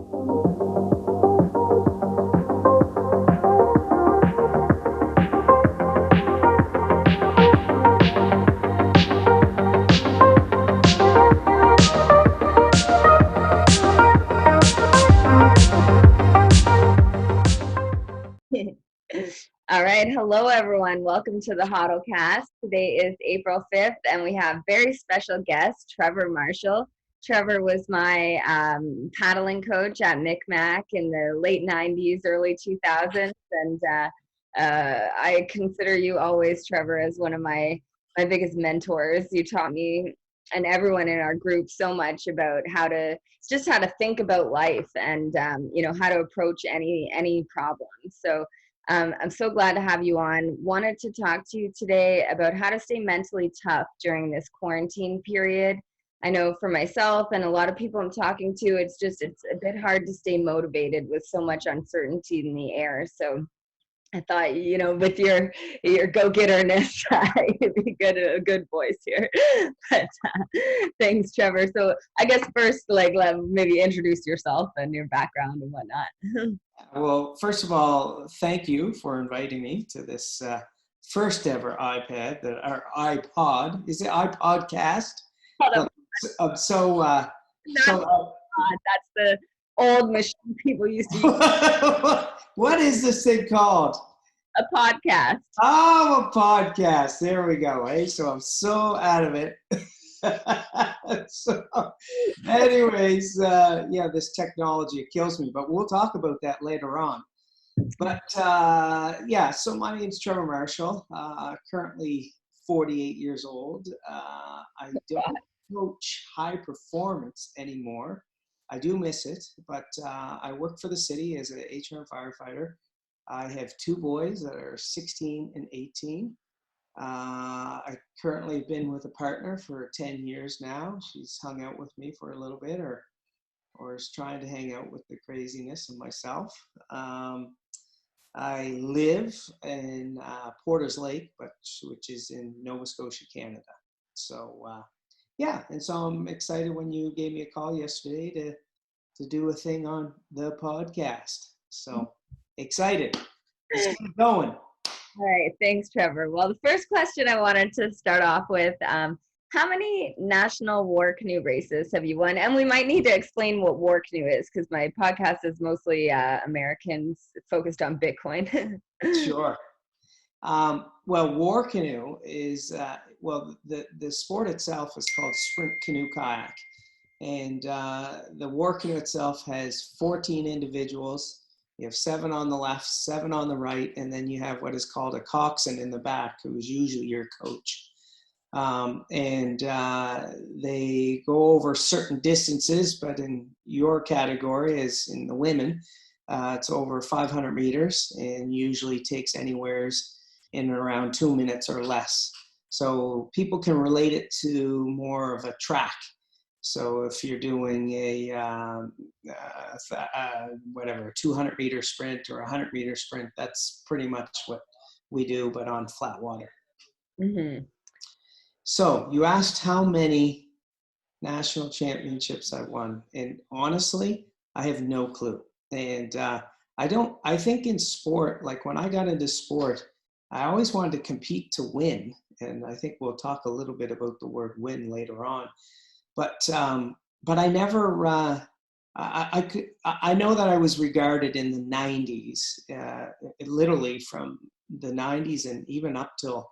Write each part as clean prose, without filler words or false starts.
All right. Hello, everyone. Welcome to the HODLCast. Today is April 5th, and we have very special guest, Trevor Marshall. Trevor was my paddling coach at Mic Mac in the late 90s, early 2000s, and I consider you always, Trevor, as one of my biggest mentors. You taught me and everyone in our group so much about how to think about life and how to approach any problem. So I'm so glad to have you on. Wanted to talk to you today about how to stay mentally tough during this quarantine period. I know for myself and a lot of people I'm talking to, it's a bit hard to stay motivated with so much uncertainty in the air. So I thought, with your go-getterness, it'd be a good voice here. But thanks, Trevor. So I guess first, maybe introduce yourself and your background and whatnot. Well, first of all, thank you for inviting me to this first ever iPod. Is it iPodcast? That's the old machine people used to use. What is this thing called? A podcast. Oh, a podcast. There we go. Hey, so I'm so out of it. So, anyways, this technology kills me, but we'll talk about that later on. But so my name's Trevor Marshall, currently 48 years old. I don't coach high performance anymore. I do miss it, but I work for the city as an HR firefighter. I have two boys that are 16 and 18. I currently have been with a partner for 10 years now. She's hung out with me for a little bit or is trying to hang out with the craziness of myself. I live in Porter's Lake, which is in Nova Scotia, Canada. So, and so I'm excited when you gave me a call yesterday to do a thing on the podcast. So excited. Let's keep going. All right, thanks, Trevor. Well, the first question I wanted to start off with, how many national war canoe races have you won? And we might need to explain what war canoe is because my podcast is mostly Americans focused on Bitcoin. Sure. Well, war canoe is, the sport itself is called sprint canoe kayak. And the war canoe itself has 14 individuals. You have 7 on the left, 7 on the right, and then you have what is called a coxswain in the back, who is usually your coach. They go over certain distances, but in your category, as in the women, it's over 500 meters and usually takes anywhere in around 2 minutes or less. So people can relate it to more of a track. So if you're doing a 200-meter sprint or 100-meter sprint, that's pretty much what we do, but on flat water. Mm-hmm. So you asked how many national championships I won, and honestly, I have no clue. And I think in sport, like when I got into sport, I always wanted to compete to win. And I think we'll talk a little bit about the word win later on. But I never, I know that I was regarded in the 90s, literally from the 90s and even up till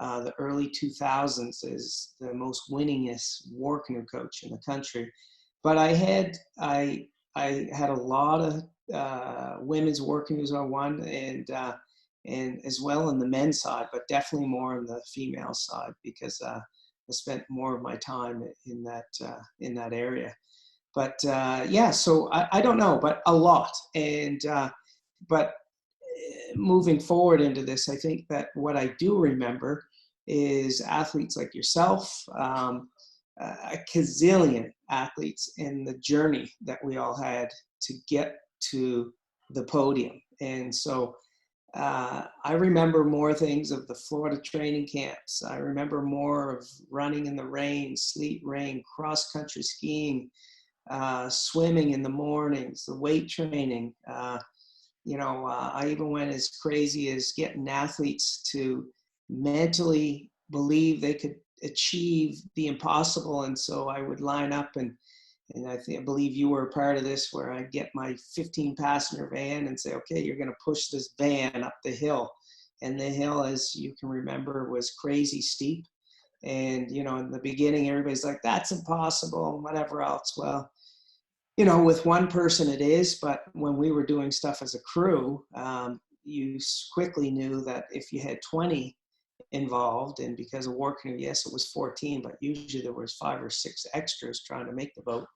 the early 2000s as the most winningest war canoe coach in the country. But I had a lot of women's war canoes I won, and as well in the men's side, but definitely more on the female side because I spent more of my time in that area. But so I don't know, but a lot. And but moving forward into this, I think that what I do remember is athletes like yourself, a gazillion athletes, in the journey that we all had to get to the podium. And so I remember more things of the Florida training camps. I remember more of running in the rain, sleet, rain, cross-country skiing, swimming in the mornings, the weight training. I even went as crazy as getting athletes to mentally believe they could achieve the impossible. And so I would line up and I believe you were a part of this, where I'd get my 15 passenger van and say, okay, you're going to push this van up the hill. And the hill, as you can remember, was crazy steep. And, in the beginning, everybody's like, that's impossible, and whatever else. Well, with one person it is, but when we were doing stuff as a crew, you quickly knew that if you had 20 involved, and because of war canoe, yes, it was 14, but usually there was 5 or 6 extras trying to make the boat,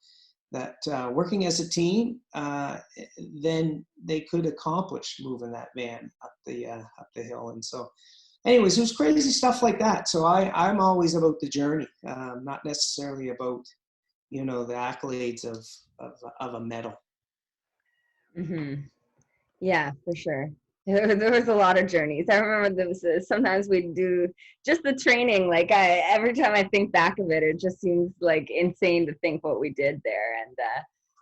that working as a team, then they could accomplish moving that van up the hill. And so anyways, it was crazy stuff like that. So I'm always about the journey, not necessarily about, the accolades of a medal. Mm-hmm. Yeah, for sure. There was a lot of journeys. I remember there was sometimes we'd do just the training. Like every time I think back of it, it just seems like insane to think what we did there. And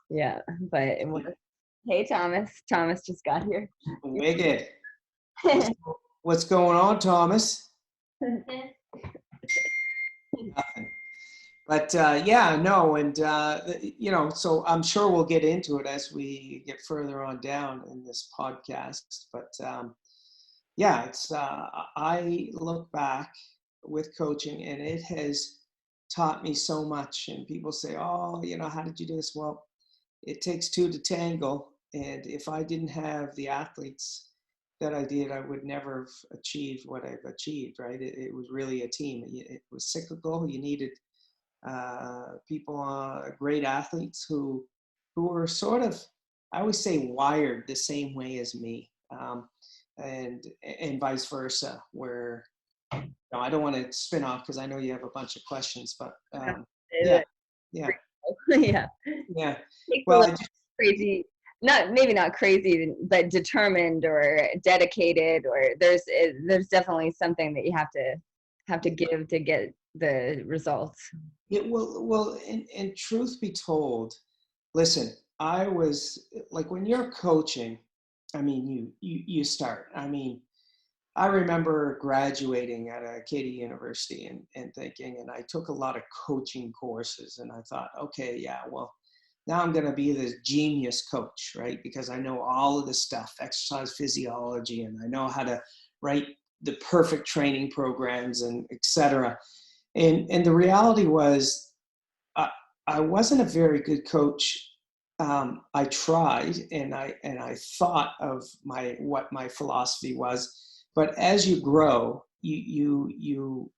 yeah, but it was. Hey, Thomas. Thomas just got here. Wicked. What's going on, Thomas? Nothing. But so I'm sure we'll get into it as we get further on down in this podcast. But it's I look back with coaching, and it has taught me so much. And people say, "Oh, how did you do this?" Well, it takes 2 to tangle, and if I didn't have the athletes that I did, I would never have achieved what I've achieved. Right? It was really a team. It was cyclical. You needed people, great athletes who were sort of, I always say, wired the same way as me, and vice versa. Where I don't want to spin off because I know you have a bunch of questions, but yeah. Yeah. Well, crazy. Maybe not crazy, but determined or dedicated, or there's definitely something that you have to give to get the results. Yeah, well, and truth be told, listen, I was like, when you're coaching, I mean, you start. I mean, I remember graduating at Katy University and thinking, and I took a lot of coaching courses, and I thought, okay, yeah, well, now I'm going to be this genius coach, right? Because I know all of this stuff, exercise physiology, and I know how to write the perfect training programs and et cetera. And the reality was, I wasn't a very good coach. I tried, and I thought of what my philosophy was. But as you grow, you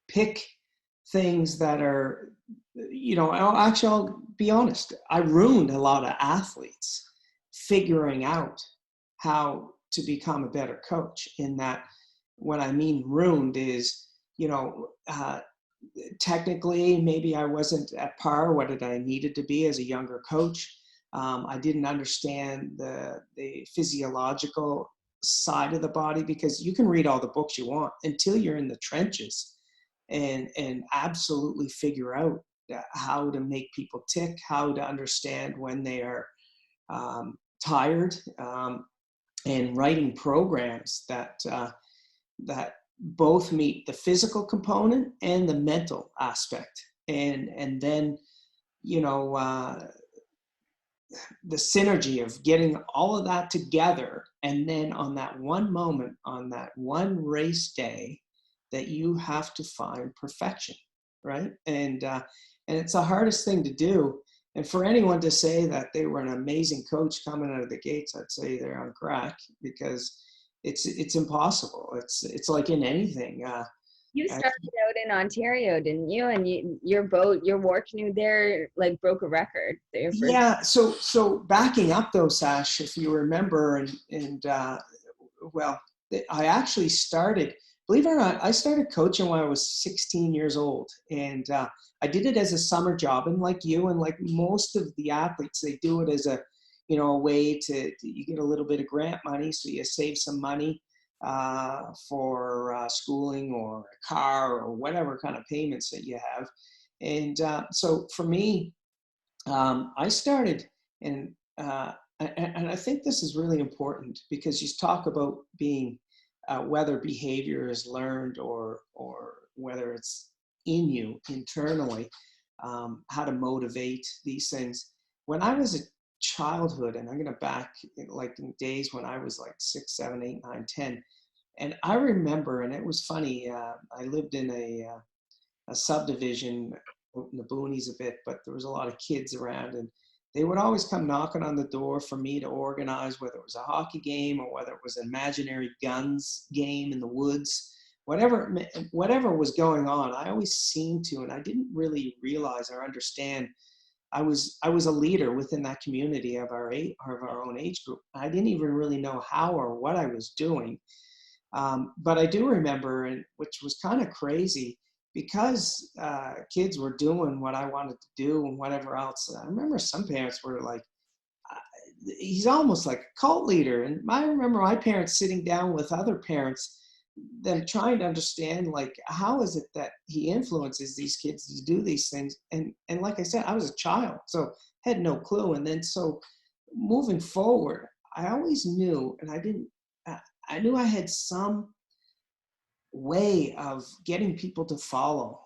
pick things that are, I'll be honest. I ruined a lot of athletes figuring out how to become a better coach. In that, what I mean ruined is, technically, maybe I wasn't at par what I needed to be as a younger coach. I didn't understand the physiological side of the body, because you can read all the books you want until you're in the trenches and absolutely figure out how to make people tick, how to understand when they are tired, and writing programs that both meet the physical component and the mental aspect. And then, the synergy of getting all of that together. And then on that one moment, on that one race day, that you have to find perfection, right? And it's the hardest thing to do. And for anyone to say that they were an amazing coach coming out of the gates, I'd say they're on crack, because it's impossible. It's like in anything. You started out in Ontario, didn't you? And your war canoe there, like, broke a record. Yeah. So backing up though, Sash, if you remember, well, I actually started, believe it or not, I started coaching when I was 16 years old. And I did it as a summer job. And like you and like most of the athletes, they do it as a way to you get a little bit of grant money. So you save some money for schooling or a car or whatever kind of payments that you have. And so for me, I started, and I think this is really important because you talk about being whether behavior is learned or whether it's in you internally, how to motivate these things. When I was a childhood, and I'm going to back like in days when I was like 6, 7, 8, 9, 10, and I remember, and it was funny. I lived in a subdivision in the boonies a bit, but there was a lot of kids around, and they would always come knocking on the door for me to organize, whether it was a hockey game or whether it was an imaginary guns game in the woods, whatever was going on. I always seemed to, and I didn't really realize or understand. I was a leader within that community of our own age group. I didn't even really know how or what I was doing. But I do remember, and which was kind of crazy, because kids were doing what I wanted to do and whatever else. I remember some parents were like, he's almost like a cult leader. And I remember my parents sitting down with other parents, them trying to understand, like, how is it that he influences these kids to do these things? And like I said, I was a child, so had no clue. And then so moving forward, I always knew, and I knew I had some way of getting people to follow.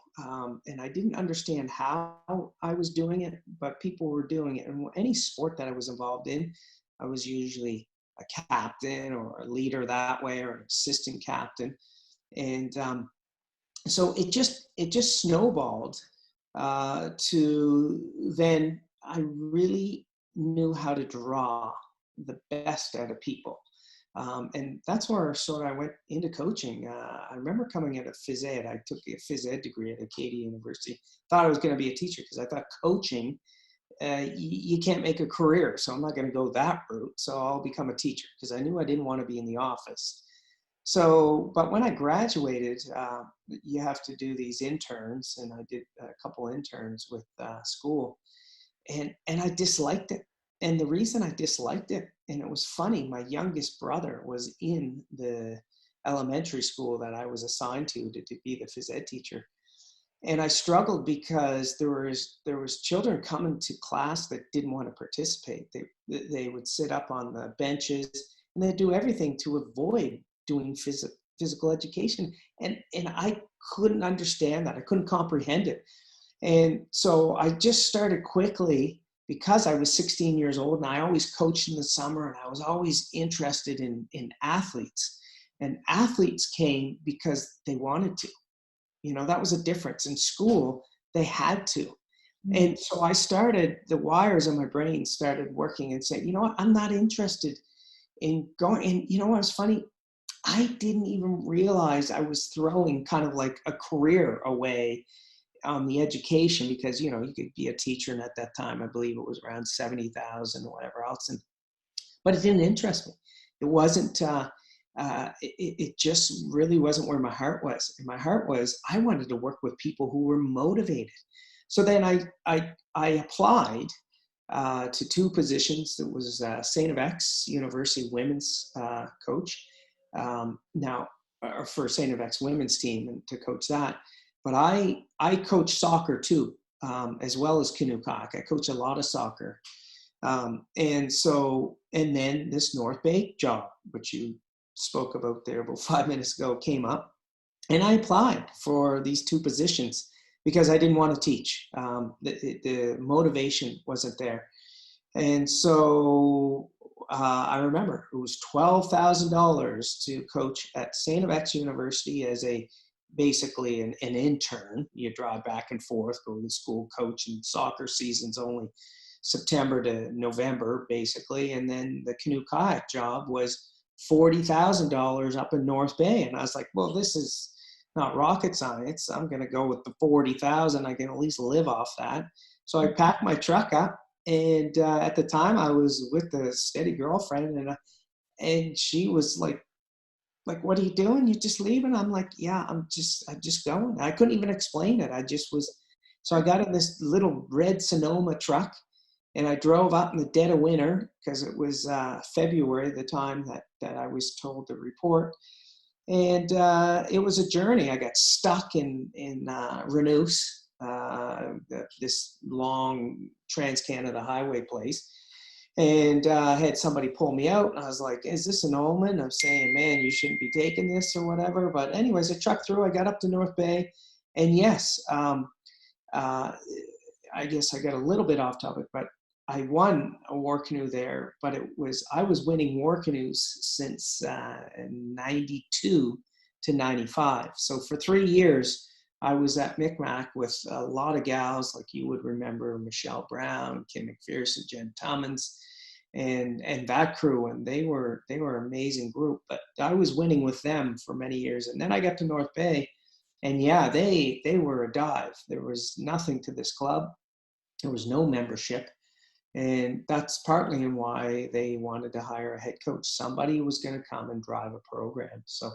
And I didn't understand how I was doing it, but people were doing it. And any sport that I was involved in, I was usually a captain or a leader that way, or an assistant captain. And so it just snowballed to then I really knew how to draw the best out of people. And that's where sort of I went into coaching. I remember coming at a phys ed. I took a phys ed degree at Acadia University. Thought I was going to be a teacher because I thought coaching, you can't make a career. So I'm not going to go that route. So I'll become a teacher because I knew I didn't want to be in the office. So, but when I graduated, you have to do these interns, and I did a couple interns with school, and I disliked it. And the reason I disliked it, and it was funny, my youngest brother was in the elementary school that I was assigned to be the phys ed teacher. And I struggled because there was children coming to class that didn't want to participate. They would sit up on the benches, and they'd do everything to avoid doing physical education. And I couldn't understand that. I couldn't comprehend it. And so I just started quickly, because I was 16 years old and I always coached in the summer, and I was always interested in athletes. And athletes came because they wanted to. You know, that was a difference. In school, they had to. Mm-hmm. And so I started, the wires in my brain started working and saying, you know what, I'm not interested in going. And you know what was funny? I didn't even realize I was throwing kind of like a career away on the education, because, you know, you could be a teacher, and at that time, I believe it was around 70,000 or whatever else. But it didn't interest me. It wasn't, it just really wasn't where my heart was. And my heart was, I wanted to work with people who were motivated. So then I applied to 2 positions. It was St. FX University women's coach. Now, for St. FX women's team, and to coach that. But I coach soccer too, as well as canoe kayak. I coach a lot of soccer. And then this North Bay job, which you spoke about there about 5 minutes ago, came up. And I applied for these 2 positions because I didn't want to teach. The motivation wasn't there. And so I remember it was $12,000 to coach at St. FX University as basically an intern. You drive back and forth, go to school, coach, and soccer season's only September to November, basically. And then the canoe kayak job was $40,000 up in North Bay. And I was like, well, this is not rocket science. I'm going to go with the 40,000. I can at least live off that. So I packed my truck up. And at the time I was with a steady girlfriend, and she was like, what are you doing? You just leaving? I'm like, yeah, I'm just going. I couldn't even explain it. I just was. So I got in this little red Sonoma truck, and I drove up in the dead of winter, because it was February, the time that I was told to report. And it was a journey. I got stuck in Renouse, this long Trans-Canada highway place. And I had somebody pull me out, and I was like, is this an omen? I'm saying, man, you shouldn't be taking this or whatever. But anyways, I trucked through. I got up to North Bay. And yes, I guess I got a little bit off topic, but I won a war canoe there. But I was winning war canoes since 92 to 95. So for 3 years, I was at Mic Mac with a lot of gals, like you would remember, Michelle Brown, Kim McPherson, Jen Tummins, and that crew, and they were an amazing group. But I was winning with them for many years, and then I got to North Bay, and yeah, they were a dive. There was nothing to this club. There was no membership, and that's partly in why they wanted to hire a head coach, somebody who was going to come and drive a program. So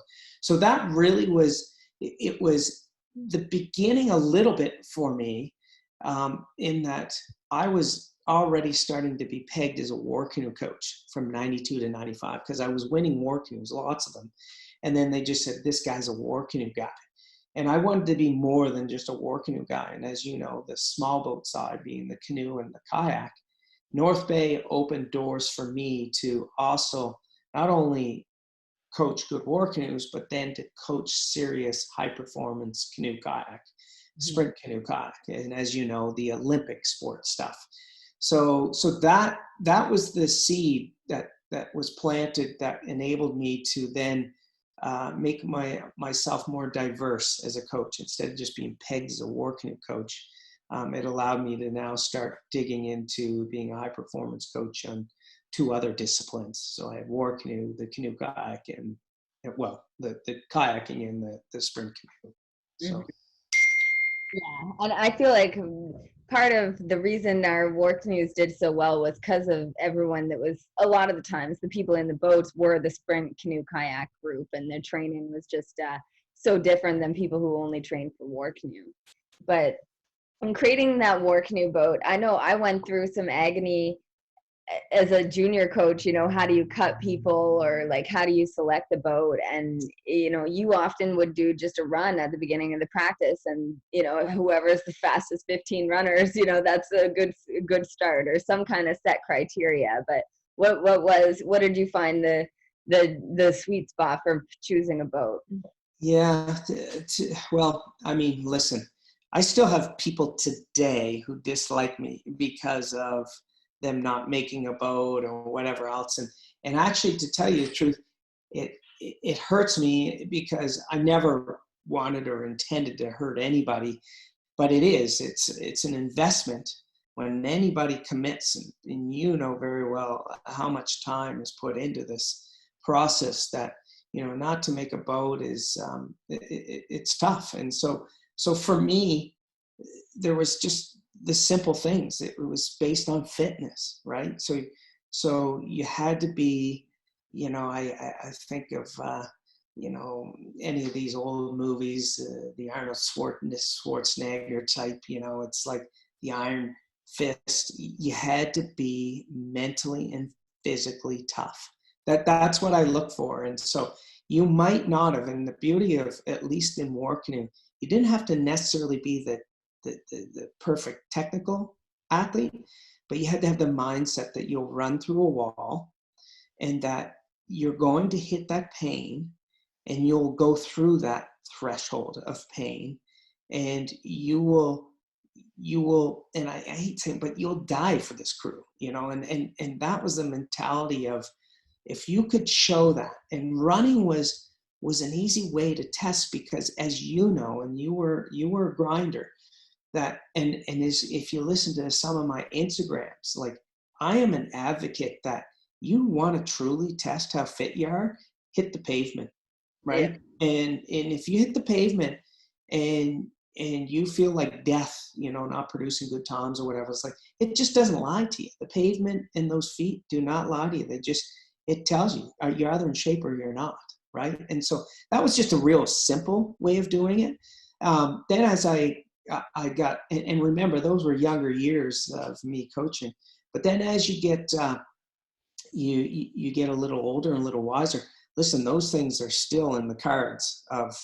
that really was it was the beginning a little bit for me, in that I was already starting to be pegged as a war canoe coach from 92 to 95 because I was winning war canoes, lots of them. And then they just said, this guy's a war canoe guy. And I wanted to be more than just a war canoe guy. And as you know, the small boat side being the canoe and the kayak, North Bay opened doors for me to also not only coach good war canoes, but then to coach serious high performance canoe kayak, sprint canoe kayak, and as you know, the Olympic sport stuff. So that was the seed that was planted that enabled me to then make myself more diverse as a coach. Instead of just being pegged as a war canoe coach, it allowed me to now start digging into being a high performance coach on 2 other disciplines. So I have war canoe, the canoe kayak, and well, the kayaking and the sprint canoe. So. Yeah, and I feel like part of the reason our war canoes did so well was because of everyone that was, a lot of the times, the people in the boats were the sprint canoe kayak group, and their training was just so different than people who only trained for war canoe. But in creating that war canoe boat, I know I went through some agony as a junior coach. How do you cut people, or like how do you select the boat? And you often would do just a run at the beginning of the practice, and whoever's the fastest 15 runners, that's a good start, or some kind of set criteria. But what did you find the sweet spot for choosing a boat? Yeah, well, I mean, listen, I still have people today who dislike me because of them not making a boat or whatever else. And actually, to tell you the truth, it hurts me because I never wanted or intended to hurt anybody, but it's an investment when anybody commits, and you know very well how much time is put into this process, that, not to make a boat is, it's tough. And so for me, there was just the simple things. It was based on fitness, right? So you had to be, I think of, any of these old movies, the Arnold Schwarzenegger type, it's like the Iron Fist. You had to be mentally and physically tough. That's what I look for. And so you might not have, and the beauty of, at least in war canoe, you didn't have to necessarily be the perfect technical athlete, but you had to have the mindset that you'll run through a wall, and that you're going to hit that pain, and you'll go through that threshold of pain, and you will, and I hate saying, but you'll die for this crew, and that was the mentality of, if you could show that. And running was an easy way to test, because as you know, and you were a grinder, that, and if you listen to some of my Instagrams, like, I am an advocate that you want to truly test how fit you are, hit the pavement, right? Yeah. And if you hit the pavement and you feel like death, not producing good times or whatever, it's like, it just doesn't lie to you. The pavement and those feet do not lie to you. It tells you, you're either in shape or you're not, right? And so that was just a real simple way of doing it. Then as I got, and remember, those were younger years of me coaching. But then as you get, you get a little older and a little wiser, listen, those things are still in the cards of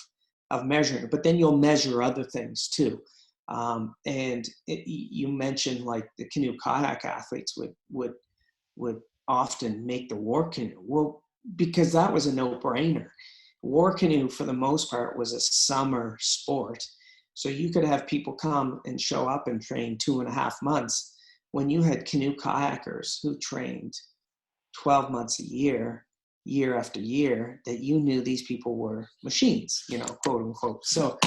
measuring, but then you'll measure other things too. You mentioned like the canoe kayak athletes would often make the war canoe. Well, because that was a no-brainer. War canoe, for the most part, was a summer sport. So you could have people come and show up and train 2.5 months when you had canoe kayakers who trained 12 months a year, year after year, that you knew these people were machines, quote unquote. So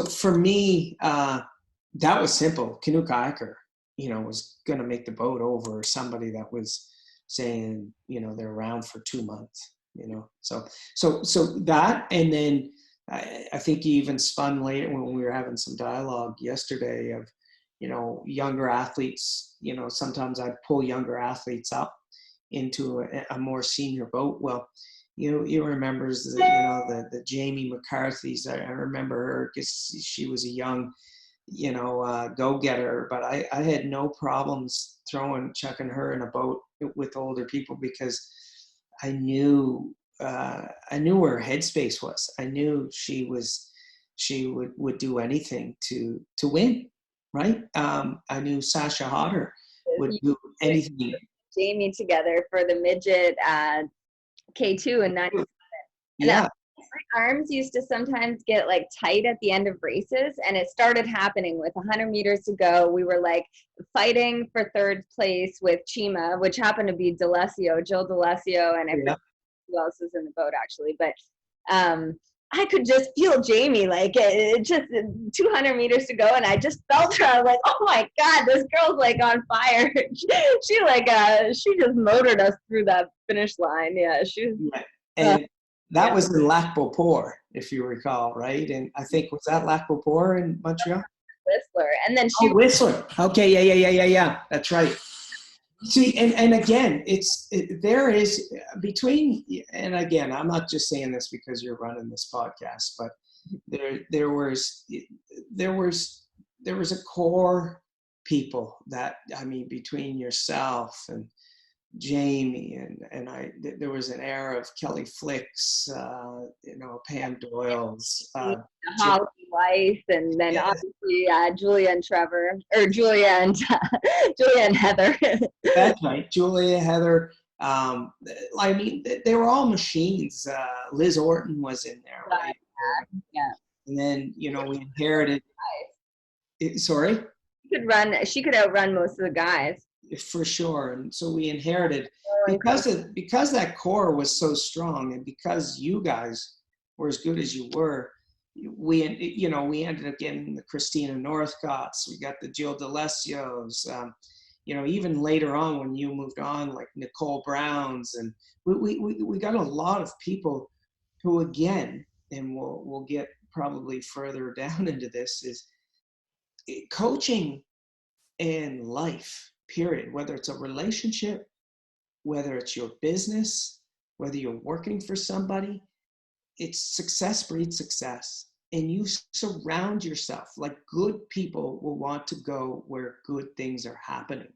for me, that was simple. Canoe kayaker, was going to make the boat over somebody that was saying, they're around for 2 months, So that, and then I think you even spun later when we were having some dialogue yesterday of, younger athletes, sometimes I'd pull younger athletes up into a more senior boat. Well, you remember the Jamie McCarthy's. I remember her because she was a young, go-getter, but I had no problems chucking her in a boat with older people because I knew where her headspace was. I knew she would do anything to win, right? I knew Sasha Hodder would do anything. Jamie together for the midget K2 and 97. Yeah. My arms used to sometimes get like tight at the end of races, and it started happening with 100 meters to go. We were like fighting for third place with Chima, which happened to be Jill D'Alessio, and I forget who else was in the boat actually, but I could just feel Jamie, like it just 200 meters to go, and I just felt her. I was like, oh my God, this girl's like on fire. she just motored us through that finish line. Yeah, she was. Yeah. And that was in Lac Beauport, if you recall, right? And I think, was that Lac Beauport in Montreal? Whistler. And then she Whistler. Okay, yeah. That's right. See, and again, there is between, and again, I'm not just saying this because you're running this podcast, but there was a core people that, between yourself and Jamie and I, there was an era of Kelly Flicks, Pam Doyle's, Holly Weiss, and then obviously Julia and Trevor, or Julia and Heather. That's right, Julia, Heather. They were all machines. Liz Orton was in there, right? Yeah. And then we inherited. Sorry. She could outrun most of the guys. For sure. And so we inherited, because that core was so strong, and because you guys were as good as you were, we ended up getting the Christina Northcotts, we got the Jill D'Alessios, even later on when you moved on, like Nicole Browns, and we got a lot of people who, again, and we'll get probably further down into this, is coaching and life, period. Whether it's a relationship, whether it's your business, whether you're working for somebody, it's success breeds success. And you surround yourself, like good people will want to go where good things are happening,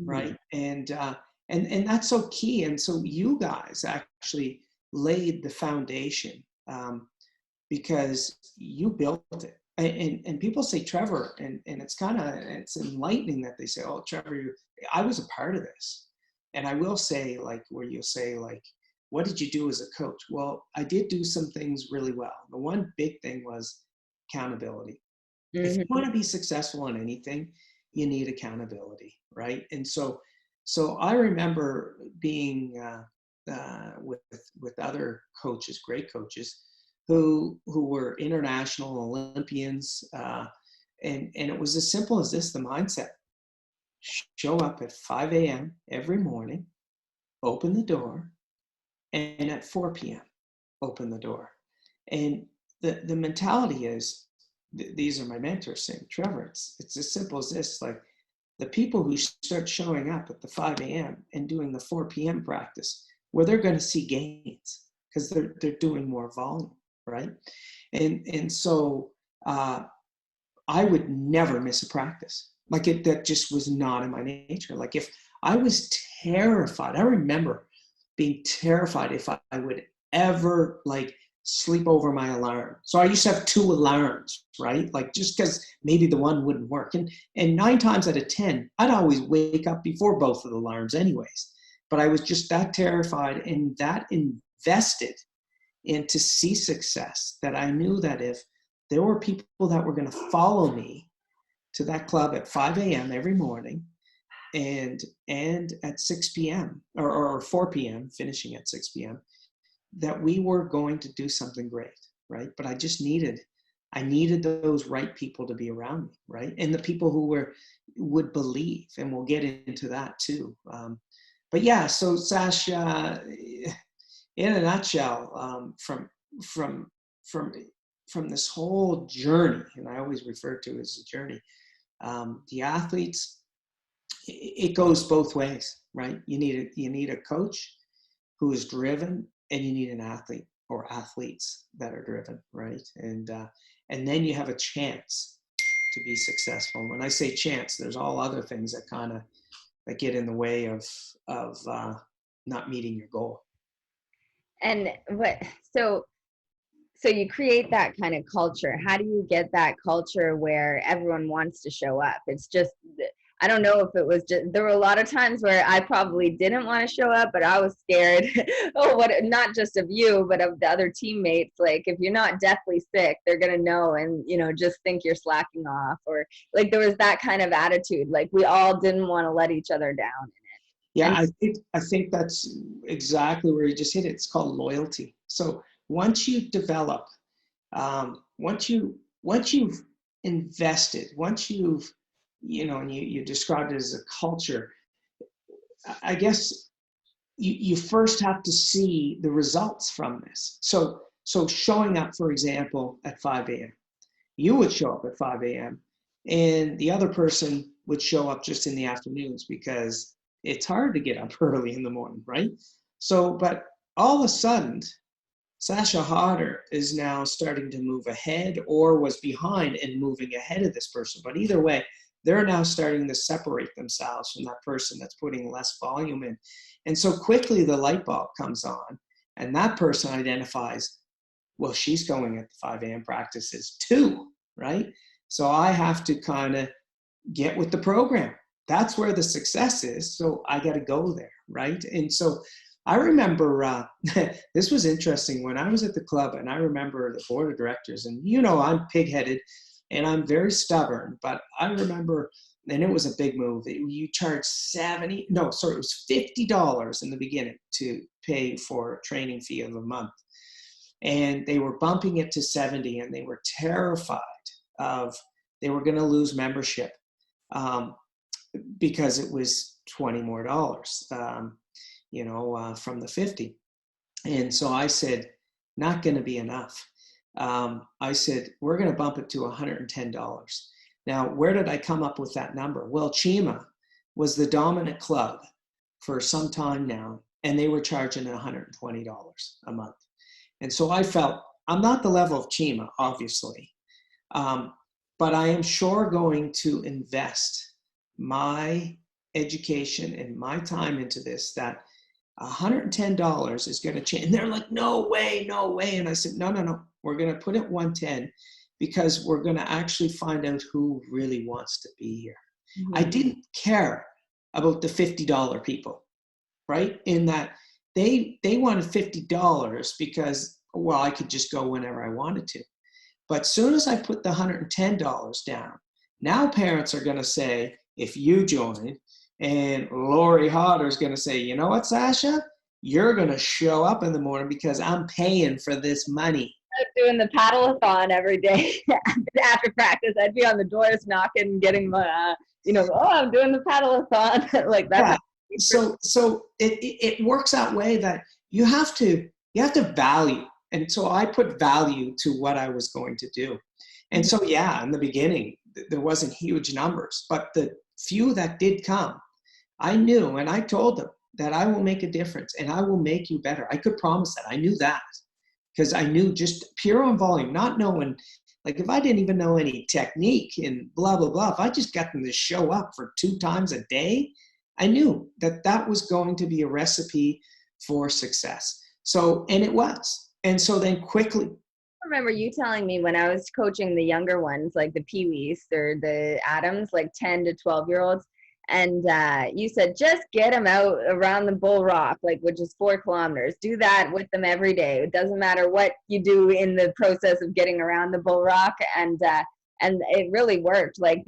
right? And that's so key. And so you guys actually laid the foundation, because you built it. And people say Trevor, and it's enlightening that they say, oh, Trevor, I was a part of this. And I will say, like, where you'll say, like, what did you do as a coach? Well, I did do some things really well. The one big thing was accountability. If you want to be successful in anything, you need accountability, right? And so I remember being with other coaches, great coaches, who were international Olympians, and it was as simple as this: the mindset. Show up at 5 a.m. every morning, open the door, and at 4 p.m. open the door. And the mentality is, these are my mentors saying, Trevor, it's as simple as this: like, the people who start showing up at the 5 a.m. and doing the 4 p.m. practice, where they're going to see gains because they're doing more volume, right? And so I would never miss a practice. Like, that just was not in my nature. Like, if I was terrified, I remember being terrified if I would ever, like, sleep over my alarm. So I used to have 2 alarms, right? Like just because maybe the one wouldn't work. And 9 times out of 10, I'd always wake up before both of the alarms anyways. But I was just that terrified and that invested in to see success, that I knew that if there were people that were going to follow me to that club at 5 a.m. every morning and at 6 p.m. or 4 p.m., finishing at 6 p.m., that we were going to do something great, right? But I needed those right people to be around me, right? And the people who would believe, and we'll get into that too. But yeah, so Sasha, in a nutshell, from this whole journey, and I always refer to it as a journey, the athletes, it goes both ways, right? You need a coach who is driven, and you need an athlete or athletes that are driven, right? And then you have a chance to be successful. When I say chance, there's all other things that kind of that get in the way of not meeting your goal. And so you create that kind of culture. How do you get that culture where everyone wants to show up? It's just, I don't know if it was just, there were a lot of times where I probably didn't want to show up, but I was scared. Not just of you, but of the other teammates. Like, if you're not deathly sick, they're going to know and, just think you're slacking off, or like there was that kind of attitude. Like, we all didn't want to let each other down in it. Yeah, I think that's exactly where you just hit it. It's called loyalty. So once you develop, once you've invested, once you've, and you described it as a culture, I guess you first have to see the results from this. So showing up, for example, at 5 a.m., you would show up at 5 a.m. and the other person would show up just in the afternoons because it's hard to get up early in the morning, right? So, but all of a sudden, Sasha Hodder is now starting to move ahead, or was behind and moving ahead of this person. But either way, they're now starting to separate themselves from that person that's putting less volume in. And so quickly the light bulb comes on, and that person identifies, well, she's going at the 5 a.m. practices too, right? So I have to kind of get with the program. That's where the success is. So I got to go there, right? And so I remember, this was interesting when I was at the club, and I remember the board of directors, and I'm pig-headed and I'm very stubborn, but I remember, and it was a big move. You charged it was $50 in the beginning to pay for a training fee of a month. And they were bumping it to 70, and they were terrified they were going to lose membership because it was $20 more, from the 50. And so I said, not going to be enough. I said, we're going to bump it to $110. Now, where did I come up with that number? Well, Chima was the dominant club for some time now, and they were charging $120 a month. And so I felt, I'm not the level of Chima, obviously, but I am sure going to invest my education and my time into this, that $110 is going to change. And they're like, no way. And I said, no. We're going to put it 110 because we're going to actually find out who really wants to be here. Mm-hmm. I didn't care about the $50 people, right? In that they wanted $50 because, well, I could just go whenever I wanted to. But soon as I put the $110 down, now parents are going to say, if you join, and Lori Hodder is going to say, you know what, Sasha? You're going to show up in the morning because I'm paying for this money. I was doing the paddle-a-thon every day after practice. I'd be on the doors knocking, getting my, I'm doing the paddle-a-thon. Like that. Yeah. So it works that way that you have to value. And so I put value to what I was going to do. And so, yeah, in the beginning, there wasn't huge numbers, but the few that did come, I knew, and I told them that I will make a difference and I will make you better. I could promise that. I knew that because I knew just pure on volume, not knowing, like if I didn't even know any technique and blah, blah, blah, if I just got them to show up for 2 times a day, I knew that was going to be a recipe for success. So, and it was. And so then quickly, I remember you telling me when I was coaching the younger ones, like the peewees or the Adams, like 10 to 12-year-olds. And you said, just get them out around the Bull Rock, like which is 4 kilometers. Do that with them every day. It doesn't matter what you do in the process of getting around the Bull Rock. And it really worked. Like,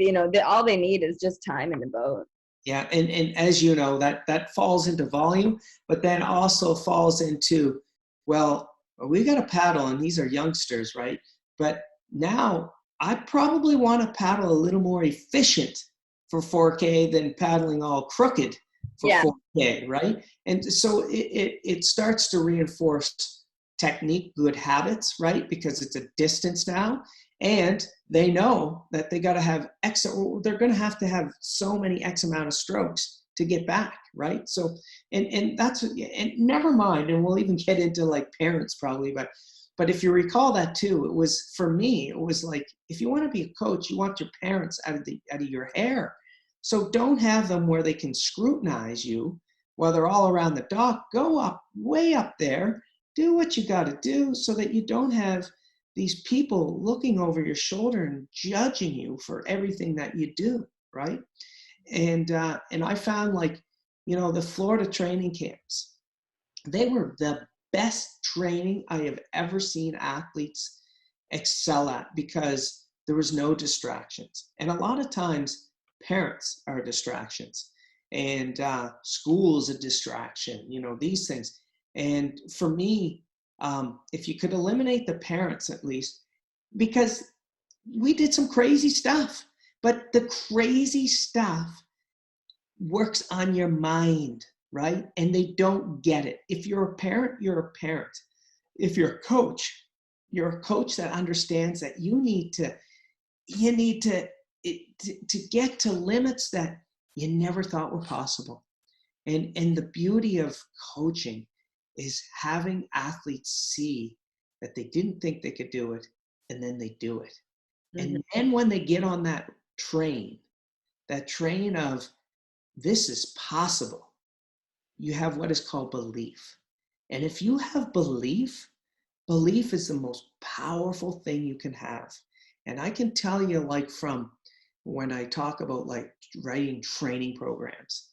all they need is just time in the boat. yeah, and as you know, that falls into volume, but then also falls into, well, we got to paddle, and these are youngsters, right? But now I probably want to paddle a little more efficient for 4K than paddling all crooked for Yeah. 4K, right? And so it starts to reinforce technique, good habits, right? Because it's a distance now. And they know that they got to have they're going to have so many X amount of strokes to get back, right? So, and that's, and never mind, and we'll even get into like parents probably, but if you recall that too, it was, for me, it was like, if you want to be a coach, you want your parents out of your hair. So don't have them where they can scrutinize you while they're all around the dock. Go up, way up there, do what you got to do so that you don't have these people looking over your shoulder and judging you for everything that you do, right? And I found, like, the Florida training camps, they were the best training I have ever seen athletes excel at, because there was no distractions. And a lot of times parents are distractions, and school's a distraction, these things. And for me, if you could eliminate the parents at least, because we did some crazy stuff, but the crazy stuff works on your mind, right? And they don't get it. If you're a parent, you're a parent. If you're a coach that understands that you need to get to limits that you never thought were possible. And the beauty of coaching is having athletes see that they didn't think they could do it, and then they do it. Mm-hmm. And then when they get on that train of, this is possible, you have what is called belief. And if you have belief is the most powerful thing you can have. And I can tell you, like, from when I talk about like writing training programs,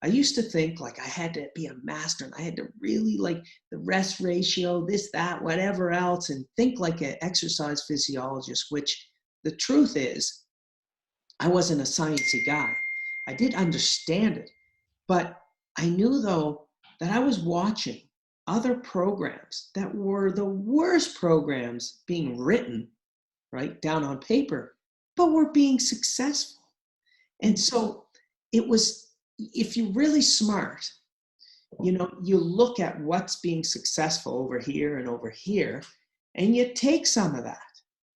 I used to think like I had to be a master, and I had to really like the rest ratio, this, that, whatever else, and think like an exercise physiologist, which the truth is, I wasn't a sciencey guy. I did understand it, but I knew, though, that I was watching other programs that were the worst programs being written, right, down on paper, but were being successful. And so it was, if you're really smart, you look at what's being successful over here and over here, and you take some of that,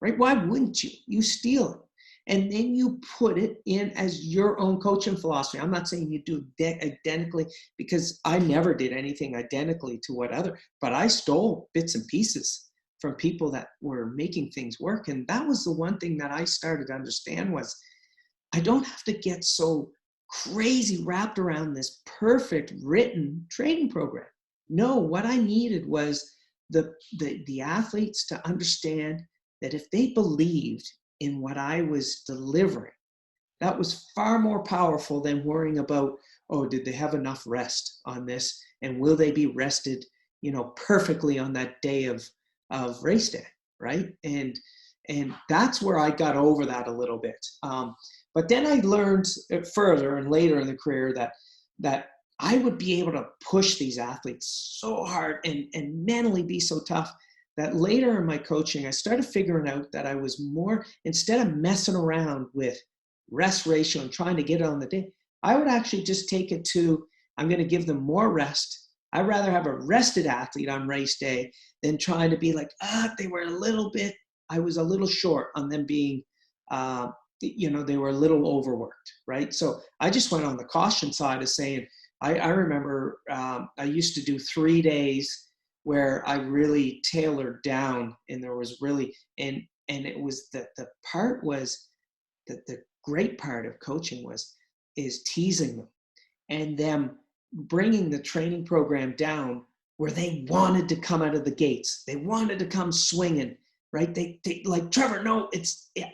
right? Why wouldn't you? You steal it. And then you put it in as your own coaching philosophy. I'm not saying you do identically, because I never did anything identically to what other, but I stole bits and pieces from people that were making things work. And that was the one thing that I started to understand was, I don't have to get so crazy wrapped around this perfect written training program. No, what I needed was the athletes to understand that if they believed in what I was delivering, that was far more powerful than worrying about, oh, did they have enough rest on this? And will they be rested, perfectly on that day of race day, right? And that's where I got over that a little bit. But then I learned further and later in the career that I would be able to push these athletes so hard and mentally be so tough, that later in my coaching, I started figuring out that I was more, instead of messing around with rest ratio and trying to get it on the day, I would actually just take it to, I'm going to give them more rest. I'd rather have a rested athlete on race day than trying to be like, they were I was a little short on them being, they were a little overworked, right? So I just went on the caution side of saying, I remember I used to do 3 days where I really tailored down, and there was really, and it was the part was that the great part of coaching is teasing them and them bringing the training program down where they wanted to come out of the gates. They wanted to come swinging, right? They like, Trevor, no,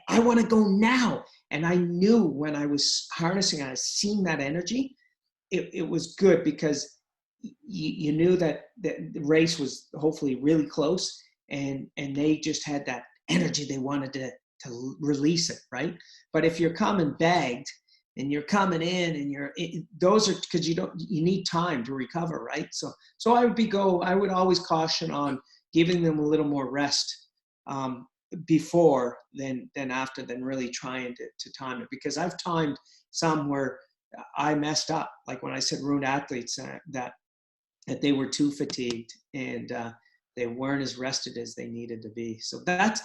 I want to go now. And I knew when I was harnessing, I was seeing that energy, it was good, because you knew that the race was hopefully really close, and they just had that energy. They wanted to release it, right? But if you're coming bagged and you're coming in and those are, because you need time to recover, right? So I would always caution on giving them a little more rest before than after, than really trying to time it, because I've timed some where I messed up, like when I said ruined athletes, that they were too fatigued and they weren't as rested as they needed to be. So that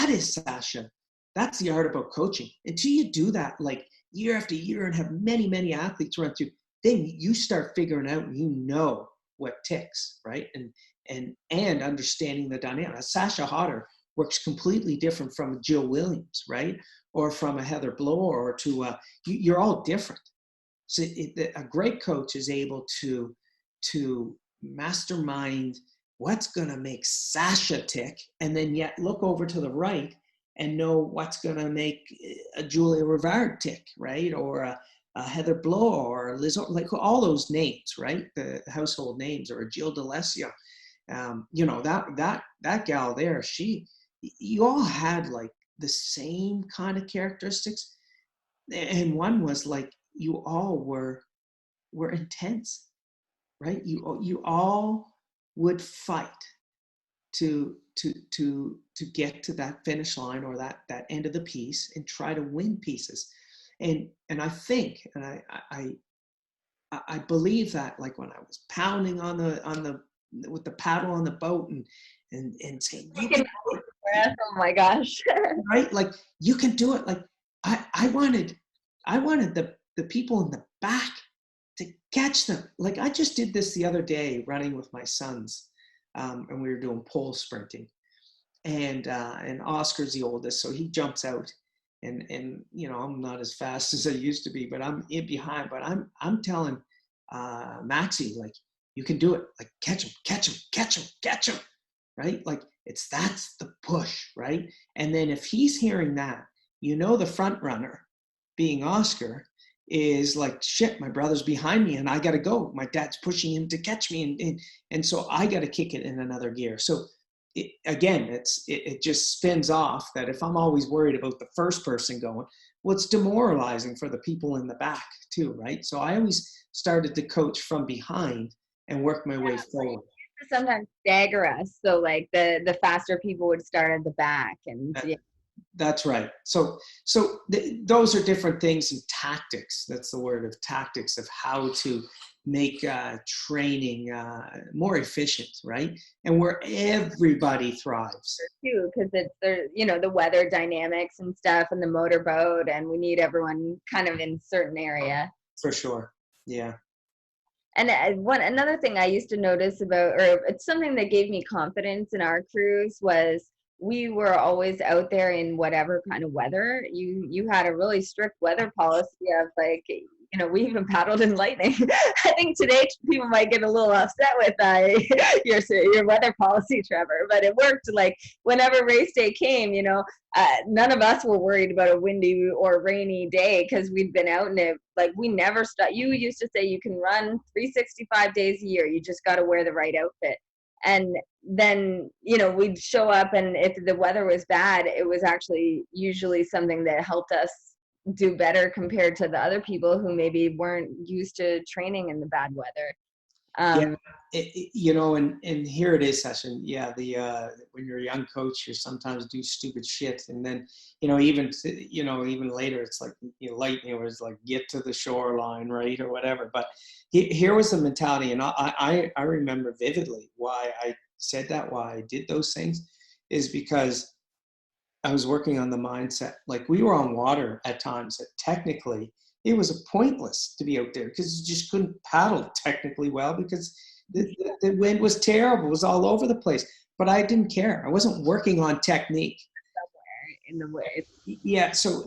is, Sasha, that's the art about coaching. Until you do that, like year after year, and have many, many athletes run through, then you start figuring out, what ticks, right? And understanding the dynamic. Sasha Hodder works completely different from Jill Williams, right? Or from a Heather Blower, or to you're all different. So a great coach is able to mastermind what's going to make Sasha tick, and then yet look over to the right and know what's going to make a Julia Rivard tick, right? Or a Heather Blow, or Liz, like all those names, right? The household names, or a Jill DeLesio. That gal there, you all had like the same kind of characteristics. And one was like, you all were intense, right? You all would fight to get to that finish line, or that end of the piece, and try to win pieces. And I think, and I believe that, like when I was pounding on the with the paddle on the boat and saying, you can do it. Oh my gosh. Right? Like, you can do it. Like I wanted the people in the back to catch them. Like, I just did this the other day running with my sons, and we were doing pole sprinting, and Oscar's the oldest, so he jumps out, and I'm not as fast as I used to be, but I'm in behind. But I'm telling Maxie, like, you can do it. Like, catch him, right? Like, that's the push, right? And then if he's hearing that, the front runner, being Oscar, is like, shit, my brother's behind me and I got to go. My dad's pushing him to catch me. And so I got to kick it in another gear. So it just spins off that if I'm always worried about the first person going, well, it's demoralizing for the people in the back too, right? So I always started to coach from behind and work my way forward. Sometimes stagger us. So like the faster people would start at the back, and That's right. So those are different things, and tactics. That's the word, of tactics, of how to make training more efficient, right? And where everybody thrives. Too, because it's the weather dynamics and stuff, and the motorboat, and we need everyone kind of in certain area. For sure. Yeah. And another thing I used to notice about, or it's something that gave me confidence in our cruise, was we were always out there in whatever kind of weather. You had a really strict weather policy of like, we even paddled in lightning. I think today people might get a little upset with your weather policy, Trevor, but it worked. Like, whenever race day came, none of us were worried about a windy or rainy day, because we'd been out in it. Like, we never stopped. You used to say you can run 365 days a year. You just got to wear the right outfit. And then, we'd show up, and if the weather was bad, it was actually usually something that helped us do better compared to the other people who maybe weren't used to training in the bad weather. And here it is, Session. Yeah, when you're a young coach, you sometimes do stupid shit, and then even later, it's like lightning was like, get to the shoreline, right, or whatever. But here was the mentality, and I remember vividly why I said that, why I did those things, is because I was working on the mindset. Like, we were on water at times that technically it was pointless to be out there, because you just couldn't paddle technically well, because the wind was terrible. It was all over the place. But I didn't care. I wasn't working on technique. Somewhere in the way. Yeah. So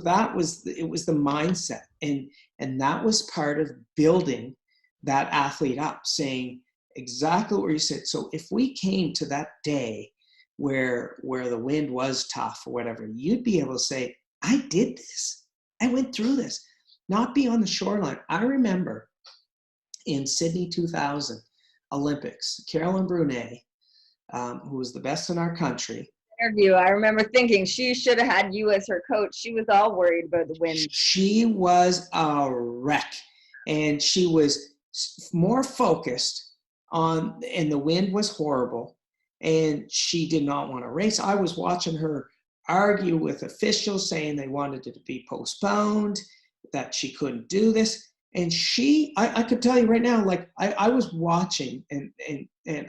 that was, it was the mindset. And that was part of building that athlete up, saying, exactly what you said. So if we came to that day where the wind was tough or whatever, you'd be able to say, I did this. I went through this. Not be on the shoreline. I remember in Sydney 2000 Olympics, Carolyn Brunet, who was the best in our country. Interview, I remember thinking she should have had you as her coach. She was all worried about the wind. She was a wreck, and she was more focused on, and the wind was horrible, and she did not want to race. I was watching her argue with officials saying they wanted it to be postponed, that she couldn't do this. And I could tell you right now, like I was watching, and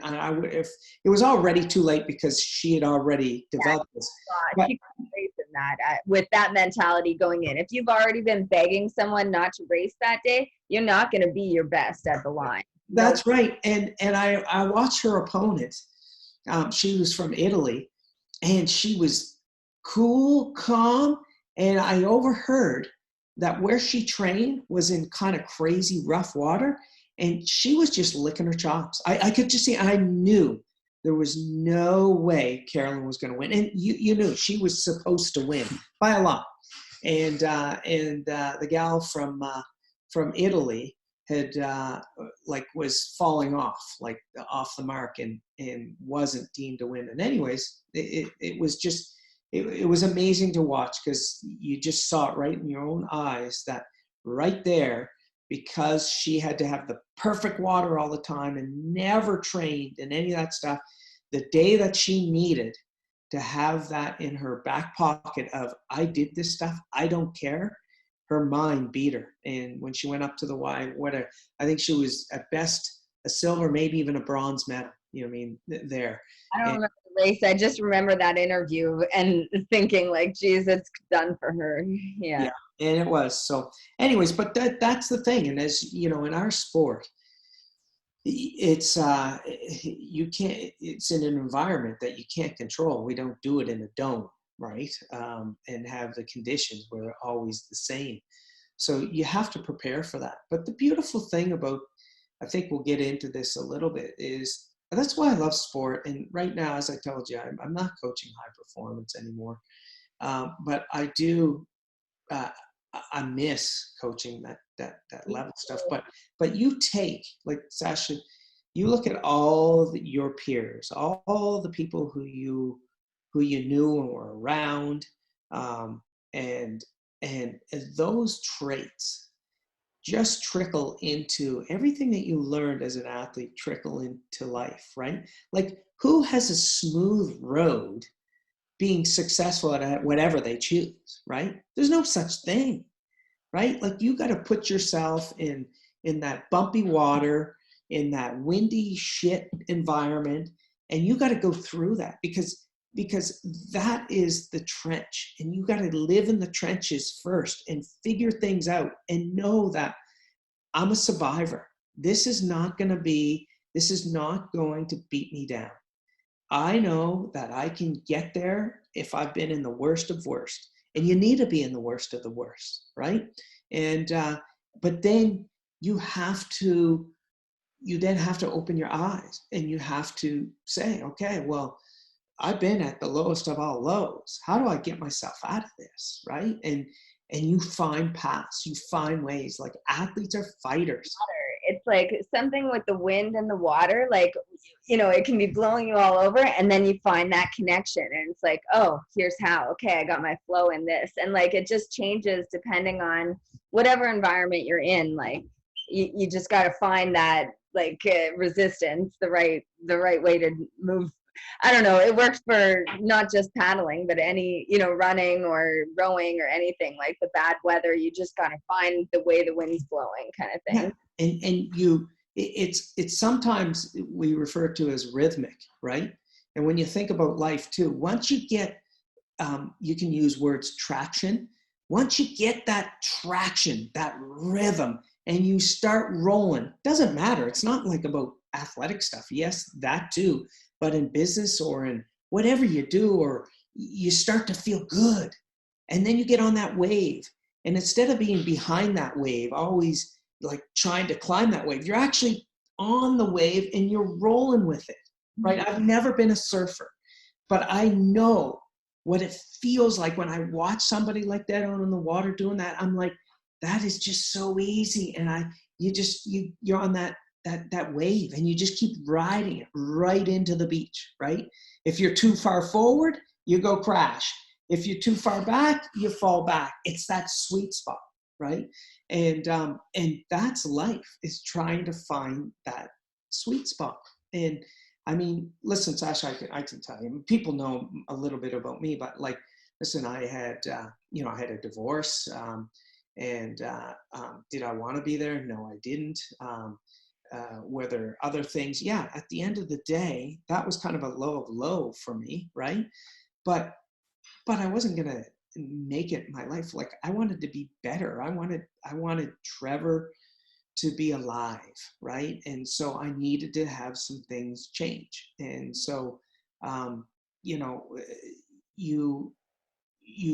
I would, if it was already too late because she had already developed this. But, she couldn't race in that with that mentality going in. If you've already been begging someone not to race that day, you're not going to be your best at the line. That's right. And I watched her opponent. She was from Italy, and she was cool, calm, and I overheard that where she trained was in kind of crazy rough water, and she was just licking her chops. I could just see, I knew there was no way Carolyn was going to win. And you knew she was supposed to win by a lot. And the gal from Italy had was falling off the mark and wasn't deemed to win. And anyways, it was just, it was amazing to watch, because you just saw it right in your own eyes that right there, because she had to have the perfect water all the time and never trained and any of that stuff, the day that she needed to have that in her back pocket of, I did this stuff, I don't care, her mind beat her. And when she went up to the Y, I think she was at best a silver, maybe even a bronze medal. You know what I mean? There. I don't remember the race. I just remember that interview and thinking like, geez, it's done for her. Yeah. And it was. So anyways, but that's the thing. And as you know, in our sport, it's it's in an environment that you can't control. We don't do it in a dome, right? And have the conditions where they're always the same. So you have to prepare for that. But the beautiful thing about, I think we'll get into this a little bit, is that's why I love sport. And right now, as I told you, I'm not coaching high performance anymore. But I do, I miss coaching that level stuff. But you take, like Sasha, you look at all your peers, all the people who you knew and were around, and those traits just trickle into everything that you learned as an athlete, trickle into life, right? Like, who has a smooth road being successful at whatever they choose, right? There's no such thing, right? Like, you got to put yourself in that bumpy water, in that windy shit environment, and you got to go through that because that is the trench, and you got to live in the trenches first and figure things out and know that I'm a survivor. This is not going to beat me down. I know that I can get there if I've been in the worst of worst, and you need to be in the worst of the worst, right? And but then you then have to open your eyes, and you have to say, okay, well, I've been at the lowest of all lows. How do I get myself out of this, right? And you find paths, you find ways. Like, athletes are fighters. It's like something with the wind and the water, like, you know, it can be blowing you all over, and then you find that connection, and it's like, oh, here's how. Okay, I got my flow in this. And like, it just changes depending on whatever environment you're in. Like, you just got to find that, like, resistance, the right way to move. I don't know, it works for not just paddling, but any, you know, running or rowing or anything. Like, the bad weather, you just got to find the way the wind's blowing, kind of thing. Yeah. And it's sometimes we refer to as rhythmic, right? And when you think about life too, once you get, you can use words traction. Once you get that traction, that rhythm, and you start rolling, doesn't matter. It's not like about athletic stuff. Yes, that too. But in business or in whatever you do, or you start to feel good, and then you get on that wave, and instead of being behind that wave, always like trying to climb that wave, you're actually on the wave and you're rolling with it, right? I've never been a surfer, but I know what it feels like when I watch somebody like that out on the water doing that. I'm like, that is just so easy. And you're on that wave and you just keep riding it right into the beach, right? If you're too far forward, you go crash. If you're too far back, you fall back. It's that sweet spot, right? And that's life, is trying to find that sweet spot. And I mean, listen, Sasha, I can tell you, people know a little bit about me, but like, listen, I had a divorce, and did I want to be there? No, I didn't. Were there other things? Yeah, at the end of the day, that was kind of a low of low for me, right? But I wasn't gonna make it my life. Like, I wanted to be better. I wanted Trevor to be alive, right? And so I needed to have some things change. And so, you know, you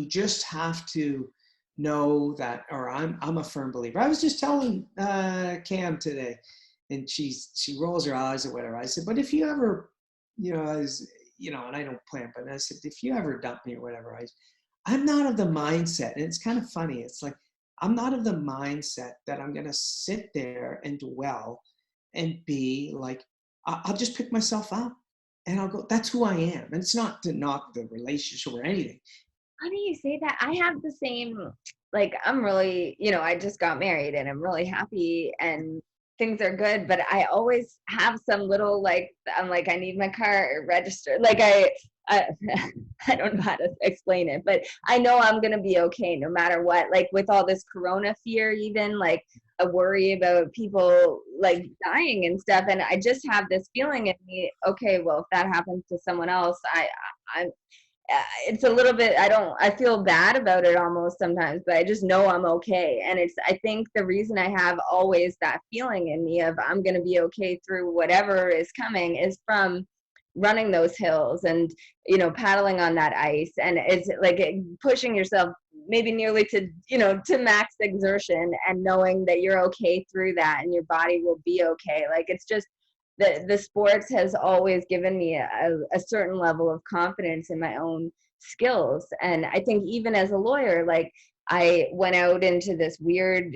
just have to know that, or I'm a firm believer. I was just telling Cam today, and she rolls her eyes or whatever. I said, but if you ever, and I don't plan, but I said, if you ever dump me or whatever, I'm not of the mindset. And it's kind of funny. It's like, I'm not of the mindset that I'm going to sit there and dwell and be like, I'll just pick myself up and I'll go, that's who I am. And it's not to knock the relationship or anything. Funny you say that. I have the same, like, I'm really, I just got married and I'm really happy and things are good, but I always have some little, like, I'm like, I need my car registered. Like, I I don't know how to explain it, but I know I'm going to be okay no matter what. Like, with all this corona fear, even, like, I worry about people like dying and stuff. And I just have this feeling in me, okay, well, if that happens to someone else, I'm it's a little bit, I feel bad about it almost sometimes, but I just know I'm okay. And I think the reason I have always that feeling in me of I'm going to be okay through whatever is coming is from running those hills and, paddling on that ice. And it's like pushing yourself maybe nearly to, to max exertion, and knowing that you're okay through that and your body will be okay. Like, it's just, the sports has always given me a certain level of confidence in my own skills. And I think even as a lawyer, like, I went out into this weird,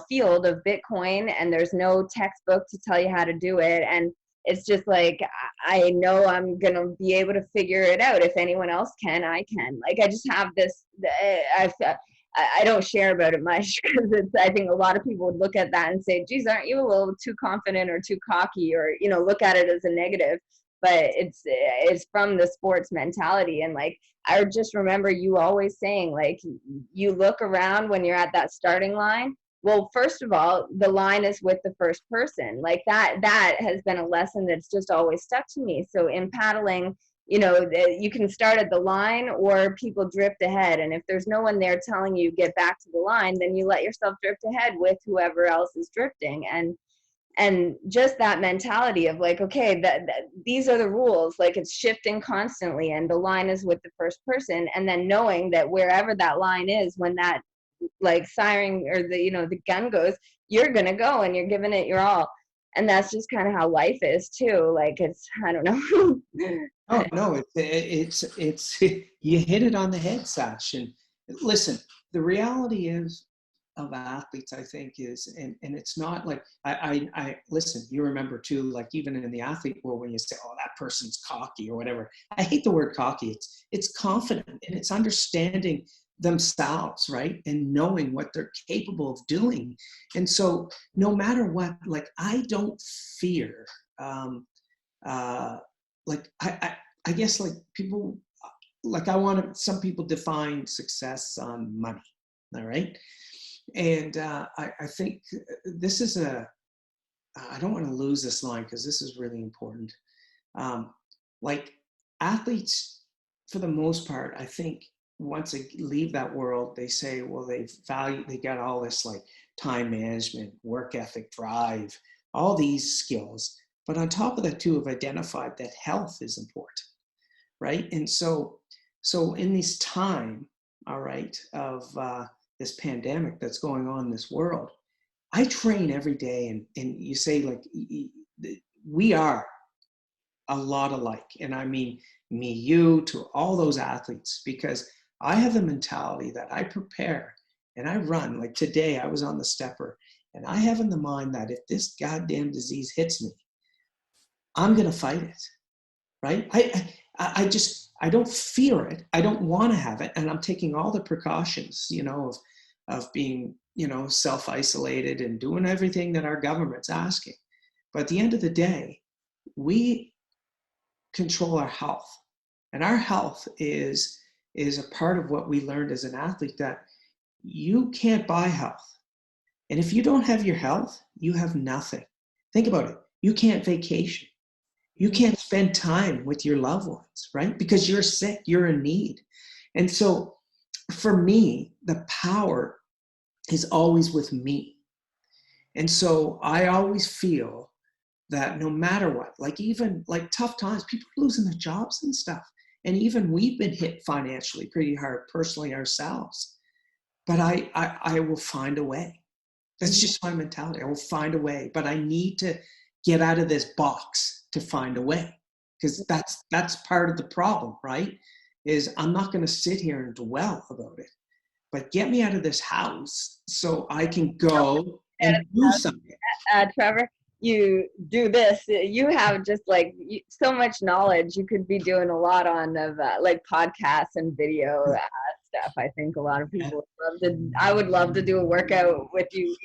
field of Bitcoin, and there's no textbook to tell you how to do it. And it's just like, I know I'm going to be able to figure it out. If anyone else can, I can. Like, I just have this, I don't share about it much because I think a lot of people would look at that and say, geez, aren't you a little too confident or too cocky, or, look at it as a negative. But it's from the sports mentality. And, like, I just remember you always saying, like, you look around when you're at that starting line. Well, first of all, the line is with the first person. Like, that has been a lesson that's just always stuck to me. So in paddling, you can start at the line, or people drift ahead. And if there's no one there telling you get back to the line, then you let yourself drift ahead with whoever else is drifting. And just that mentality of, like, okay, that these are the rules. Like, it's shifting constantly, and the line is with the first person. And then knowing that wherever that line is, when that, like, siren or the gun goes, you're gonna go and you're giving it your all. And that's just kind of how life is too. Like, it's, I don't know. Oh no, it's you hit it on the head, Sash. And listen, the reality is of athletes, I think, is, and it's not like, I listen, you remember too, like, even in the athlete world, when you say, oh, that person's cocky or whatever, I hate the word cocky. It's confident, and it's understanding themselves, right? And knowing what they're capable of doing. And so no matter what, like, I don't fear, like, I guess, like, people, like, some people define success on money. All right. And I think this is I don't want to lose this line because this is really important. Like, athletes, for the most part, I think once they leave that world, they say, well, they got all this, like, time management, work ethic, drive, all these skills. But on top of that, too, have identified that health is important, right? And so in this time, all right, of this pandemic that's going on in this world, I train every day. And you say, like, we are a lot alike. And I mean, me, you, to all those athletes, because I have the mentality that I prepare and I run. Like today, I was on the stepper, and I have in the mind that if this goddamn disease hits me, I'm going to fight it, right? I don't fear it. I don't want to have it. And I'm taking all the precautions, of being, self-isolated and doing everything that our government's asking. But at the end of the day, we control our health. And our health is a part of what we learned as an athlete, that you can't buy health. And if you don't have your health, you have nothing. Think about it. You can't vacation. You can't spend time with your loved ones, right? Because you're sick, you're in need. And so for me, the power is always with me. And so I always feel that no matter what, like even like tough times, people are losing their jobs and stuff. And even we've been hit financially pretty hard, personally ourselves. But I will find a way. That's just my mentality. I will find a way, but I need to get out of this box to find a way, because that's part of the problem, right? Is I'm not going to sit here and dwell about it, but get me out of this house so I can go and do something. Trevor, you do this. You have just like so much knowledge. You could be doing a lot on of like podcasts and video stuff. I think a lot of people would love to. I would love to do a workout with you,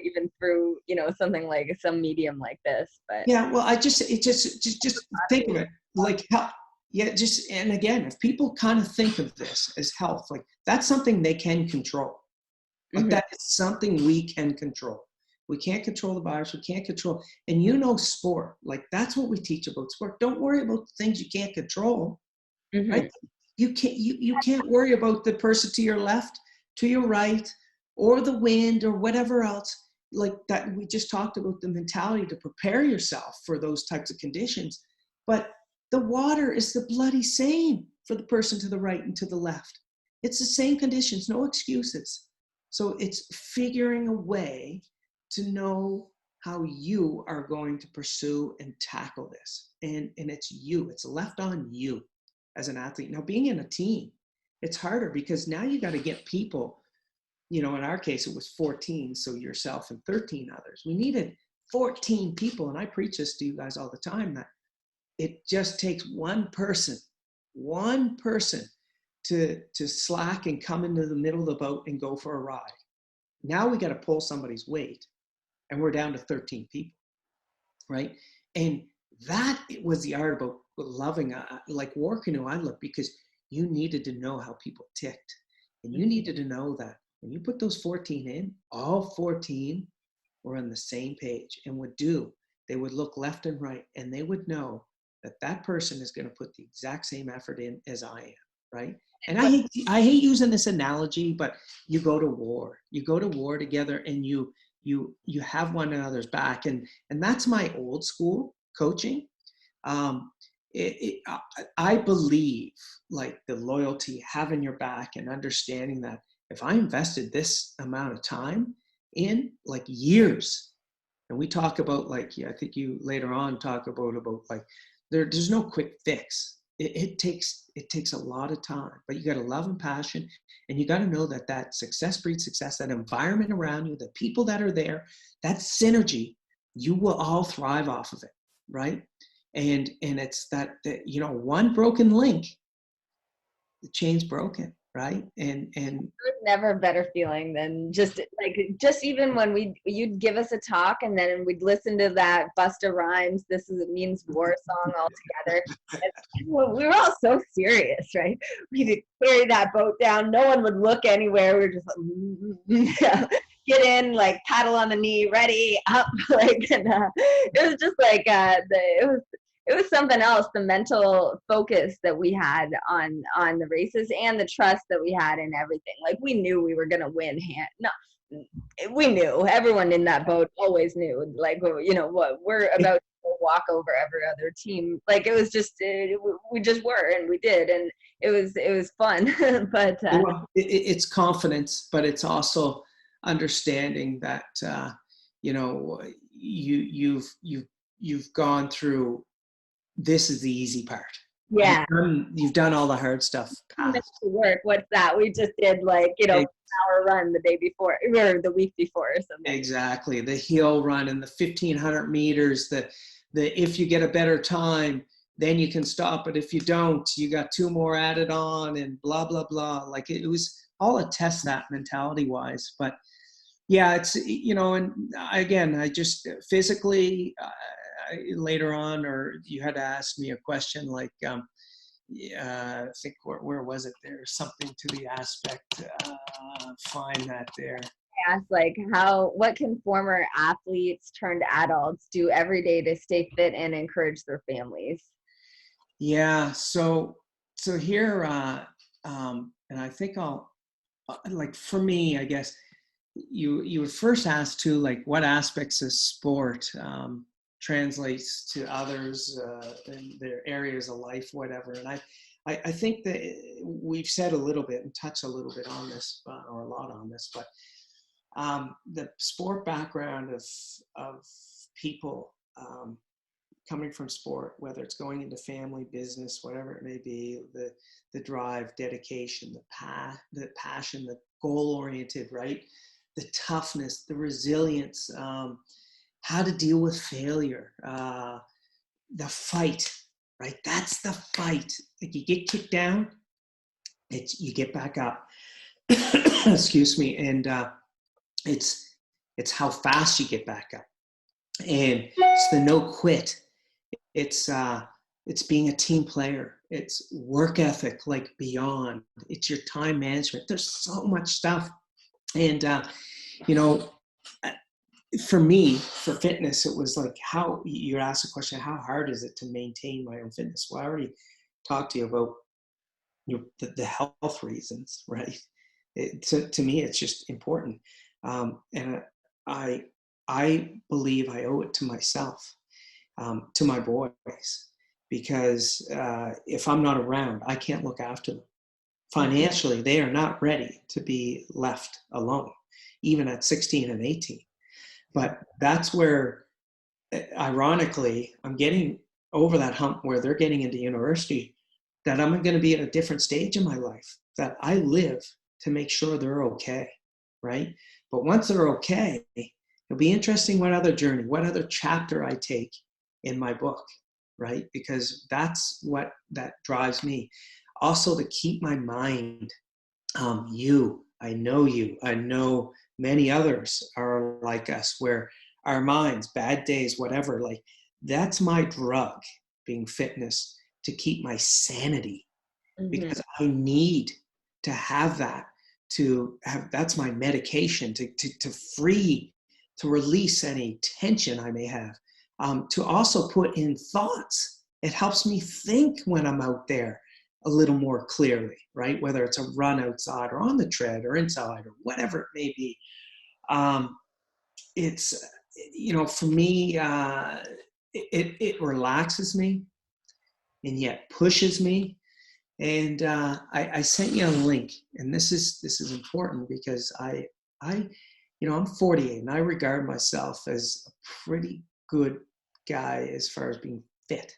even through something like some medium like this. But yeah, well, just think of it like how. Yeah, and again, if people kind of think of this as health, like that's something they can control. Like that is something we can control. We can't control the virus. We can't control. And sport, like that's what we teach about sport. Don't worry about things you can't control, right? You can't worry about the person to your left, to your right, or the wind or whatever else. Like that, we just talked about the mentality to prepare yourself for those types of conditions. But the water is the bloody same for the person to the right and to the left. It's the same conditions, no excuses. So it's figuring a way to know how you are going to pursue and tackle this. And it's you, it's left on you as an athlete. Now, being in a team, it's harder because now you got to get people, in our case, it was 14. So yourself and 13 others. We needed 14 people. And I preach this to you guys all the time, that it just takes one person to slack and come into the middle of the boat and go for a ride. Now we got to pull somebody's weight, and we're down to 13 people, right? And that was the art about loving, like War Canoe, I look, because you needed to know how people ticked. And you needed to know that when you put those 14 in, all 14 were on the same page and they would look left and right, and they would know that person is going to put the exact same effort in as I am, right? And I hate using this analogy, but you go to war. You go to war together, and you have one another's back, and that's my old school coaching. I believe like the loyalty, having your back, and understanding that if I invested this amount of time in, like years, and we talk about like, I think you later on talk about like there's no quick fix. It takes a lot of time, but you got to love and passion, and you got to know that success breeds success, that environment around you, the people that are there, that synergy, you will all thrive off of it, right? And it's that one broken link, the chain's broken, right? And there's never a better feeling than just even when you'd give us a talk, and then we'd listen to that Busta Rhymes "This Is It Means War" song all together. We were all so serious, right? We'd carry that boat down, no one would look anywhere. We were just like, get in, like paddle on the knee, ready, up, like, and it was just like it was something else, the mental focus that we had on the races, and the trust that we had in everything. Like we knew we were going to win. We knew, everyone in that boat always knew, like, what we're about to walk over every other team. Like it was just, we just were, and we did. And it was fun, but it's confidence, but it's also understanding that, you've you've gone through, this is the easy part. Yeah. You've done all the hard stuff Minutes past. to work. What's that? We just did like, hour run the day before or the week before or something. Exactly. The hill run and the 1,500 meters, the if you get a better time, then you can stop. But if you don't, you got 2 more added on and blah, blah, blah. Like it was all a test that mentality wise. But yeah, it's, and again, I just physically later on, or you had to ask me a question like, I think where was it? There's something to the aspect. Find that there. Ask like what can former athletes turned adults do every day to stay fit and encourage their families? Yeah. So here, and I think I'll like for me, I guess you would first ask too, like what aspects of sport translates to others in their areas of life, whatever. And I think that we've said a little bit and touched a little bit on this, or a lot on this, but the sport background of people coming from sport, whether it's going into family, business, whatever it may be, the drive, dedication, the passion, the goal-oriented, right? The toughness, the resilience, how to deal with failure, the fight, right? That's the fight. Like you get kicked down, you get back up. Excuse me, and it's how fast you get back up, and it's the no quit. It's being a team player. It's work ethic, like beyond. It's your time management. There's so much stuff, and for me, for fitness, it was like how you asked the question: how hard is it to maintain my own fitness? Well, I already talked to you about the health reasons, right? To me, it's just important, and I believe I owe it to myself, to my boys, because if I'm not around, I can't look after them. Financially, they are not ready to be left alone, even at 16 and 18. But that's where, ironically, I'm getting over that hump where they're getting into university, that I'm going to be at a different stage in my life, that I live to make sure they're okay, right? But once they're okay, it'll be interesting what other journey, what other chapter I take in my book, right? Because that's what that drives me. Also to keep my mind, I know many others are like us, where our minds, bad days, whatever, like that's my drug, being fitness, to keep my sanity, because I need to have that, that's my medication to free, to release any tension I may have, to also put in thoughts. It helps me think when I'm out there a little more clearly, right? Whether it's a run outside or on the tread or inside or whatever it may be. It's, for me, it relaxes me and yet pushes me. And I sent you a link, and this is important because I'm 48 and I regard myself as a pretty good guy as far as being fit.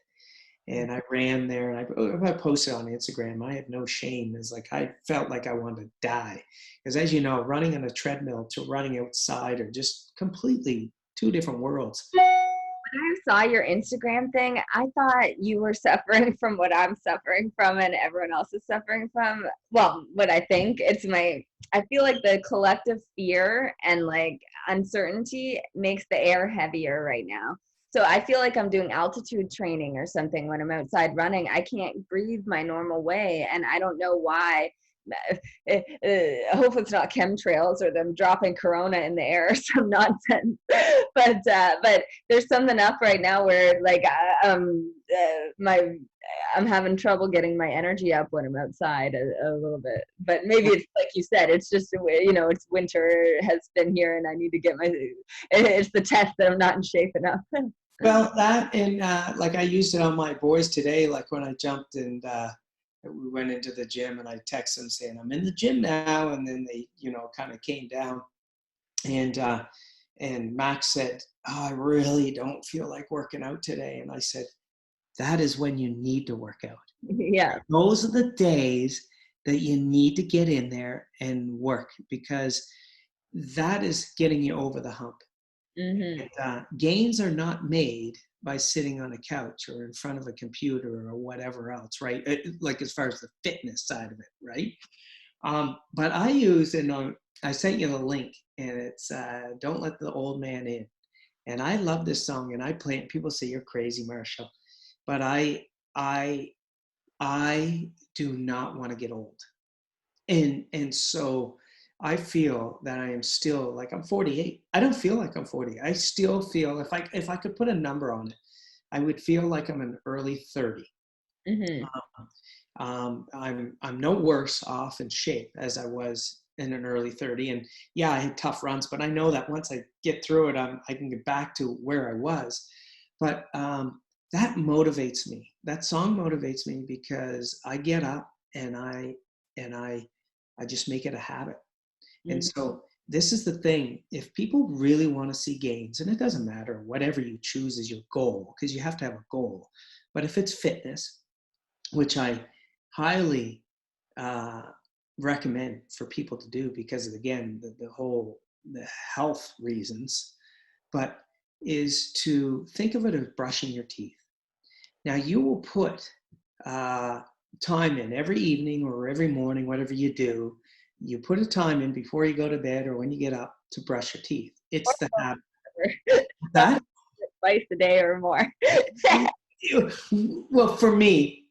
And I ran there, and I posted on Instagram. I had no shame. It's like I felt like I wanted to die, because as you know, running on a treadmill to running outside are just completely 2 different worlds. When I saw your Instagram thing, I thought you were suffering from what I'm suffering from and everyone else is suffering from. Well, what I think, I feel like the collective fear and like uncertainty makes the air heavier right now. So I feel like I'm doing altitude training or something when I'm outside running. I can't breathe my normal way, and I don't know why. Hopefully it's not chemtrails or them dropping corona in the air or some nonsense. But there's something up right now where like I'm having trouble getting my energy up when I'm outside a little bit. But maybe it's like you said, it's just it's winter has been here, and I need to get it's the test that I'm not in shape enough. Well, that, and like I used it on my boys today, like when I jumped and we went into the gym, and I texted them saying, I'm in the gym now. And then they, kind of came down, and Max said, oh, I really don't feel like working out today. And I said, that is when you need to work out. Yeah. Those are the days that you need to get in there and work, because that is getting you over the hump. Mm-hmm. And, gains are not made by sitting on a couch or in front of a computer or whatever else, right? Like as far as the fitness side of it, right? But I use, and I sent you the link, and it's Don't Let the Old Man In. And I love this song, and I play it, and people say, you're crazy, Marshall. But I do not want to get old. And so I feel that I am still like, I'm 48. I don't feel like I'm 40. I still feel, if I could put a number on it, I would feel like I'm an early 30. Mm-hmm. I'm no worse off in shape as I was in an early 30. And yeah, I had tough runs, but I know that once I get through it, I can get back to where I was. But that motivates me. That song motivates me because I get up and I just make it a habit. And Mm-hmm. so this is the thing. If people really want to see gains, and it doesn't matter whatever you choose as your goal, because you have to have a goal. But if it's fitness, which I highly recommend for people to do, because of, again, the health reasons, but is to think of it as brushing your teeth. Now you will put time in every evening or every morning, whatever you do, you put a time in before you go to bed or when you get up to brush your teeth. It's the habit. That Twice a day or more. well, for me,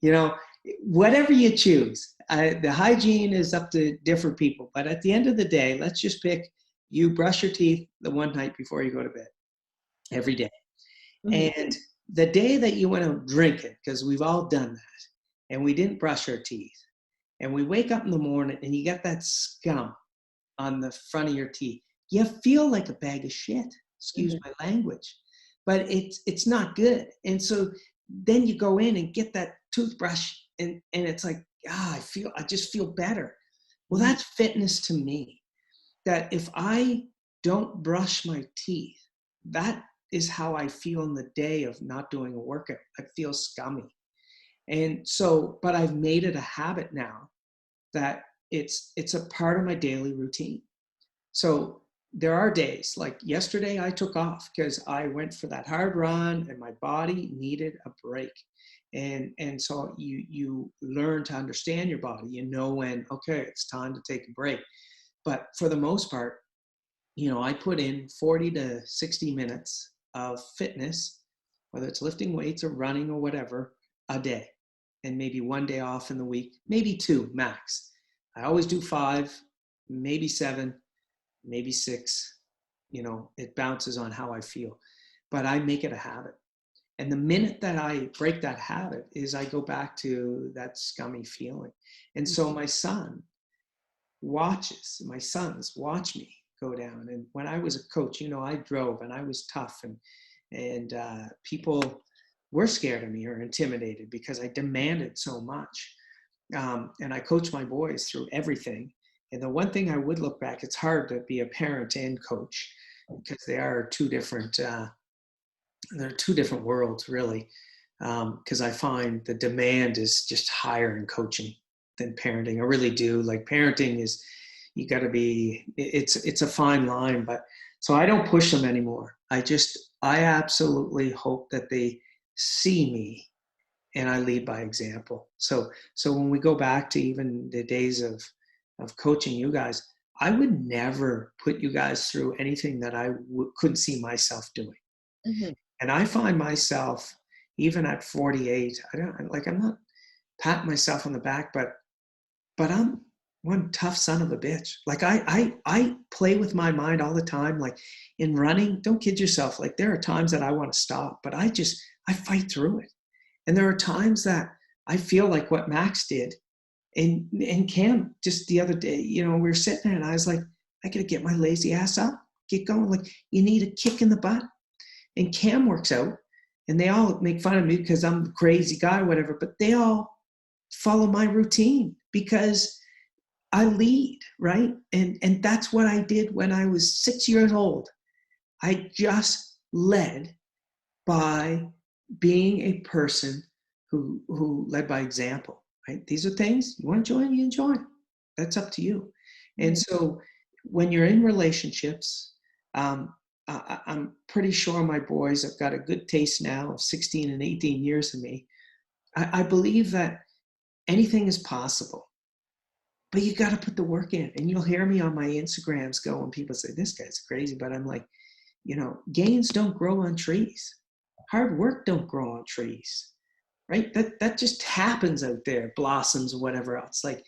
whatever you choose, the hygiene is up to different people. But at the end of the day, let's just pick, you brush your teeth the one night before you go to bed every day. Mm-hmm. And the day that you went out drinking, because we've all done that, and we didn't brush our teeth, and we wake up in the morning and you got that scum on the front of your teeth, you feel like a bag of shit. Excuse Mm-hmm. my language. But it's not good. And so then you go in and get that toothbrush, and it's like, I just feel better. Well, that's fitness to me. That if I don't brush my teeth, that is how I feel in the day of not doing a workout. I feel scummy. And so, but I've made it a habit now that it's a part of my daily routine. So there are days like yesterday I took off because I went for that hard run and my body needed a break. And so you learn to understand your body. You know when, okay, it's time to take a break. But for the most part, I put in 40 to 60 minutes of fitness, whether it's lifting weights or running or whatever, a day. And maybe one day off in the week, maybe two max. I always do 5, maybe 7, maybe 6. It bounces on how I feel. But I make it a habit. And the minute that I break that habit is I go back to that scummy feeling. And so my sons watch me go down. And when I was a coach, I drove and I was tough, and people were scared of me or intimidated because I demanded so much. And I coached my boys through everything. And the one thing I would look back, it's hard to be a parent and coach because they are two different worlds, really. Because I find the demand is just higher in coaching than parenting. I really do. Like parenting is, you got to be, it's a fine line, but so I don't push them anymore. I absolutely hope that they see me and I lead by example. So when we go back to even the days of coaching you guys, I would never put you guys through anything that I couldn't see myself doing. Mm-hmm. And I find myself, even at 48, I'm not patting myself on the back, but I'm one tough son of a bitch. Like I play with my mind all the time. Like in running, don't kid yourself. Like there are times that I want to stop, but I fight through it. And there are times that I feel like what Max did. And Cam, just the other day, we were sitting there and I was like, I got to get my lazy ass up, get going. Like you need a kick in the butt. And Cam works out and they all make fun of me because I'm a crazy guy or whatever, but they all follow my routine because I lead, right? And that's what I did when I was 6 years old. I just led by being a person who led by example, right? These are things you want to join, you join. That's up to you. And so when you're in relationships, I'm pretty sure my boys have got a good taste now of 16 and 18 years of me. I believe that anything is possible, but you got to put the work in. And you'll hear me on my Instagrams go when people say, this guy's crazy, but I'm like, gains don't grow on trees. Hard work don't grow on trees, right? That just happens out there, blossoms or whatever else. Like,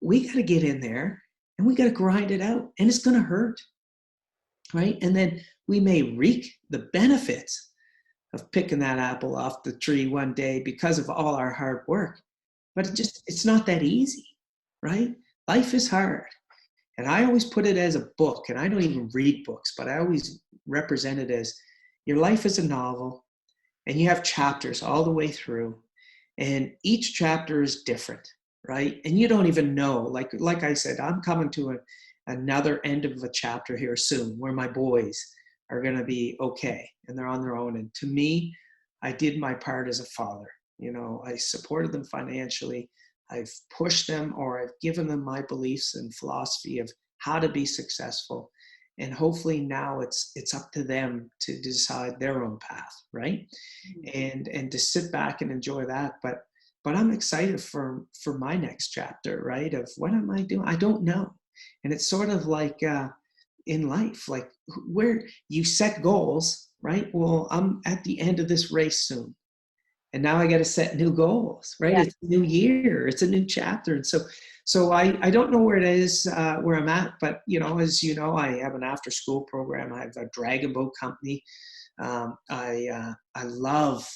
we got to get in there and we got to grind it out, and it's going to hurt, right? And then we may reap the benefits of picking that apple off the tree one day because of all our hard work. But it's not that easy, right? Life is hard. And I always put it as a book, and I don't even read books, but I always represent it as your life is a novel, and you have chapters all the way through, and each chapter is different, right? And you don't even know, like I said, I'm coming to another end of a chapter here soon where my boys are going to be okay and they're on their own. And to me, I did my part as a father. I supported them financially. I've pushed them, or I've given them my beliefs and philosophy of how to be successful. And hopefully now it's up to them to decide their own path, right? And to sit back and enjoy that. But I'm excited for my next chapter, right? Of what am I doing? I don't know. And it's sort of like in life, like where you set goals, right? Well, I'm at the end of this race soon, and now I got to set new goals, right? Yeah. It's a new year, it's a new chapter. And so I don't know where it is, where I'm at, but as you know, I have an after school program. I have a dragon boat company. I love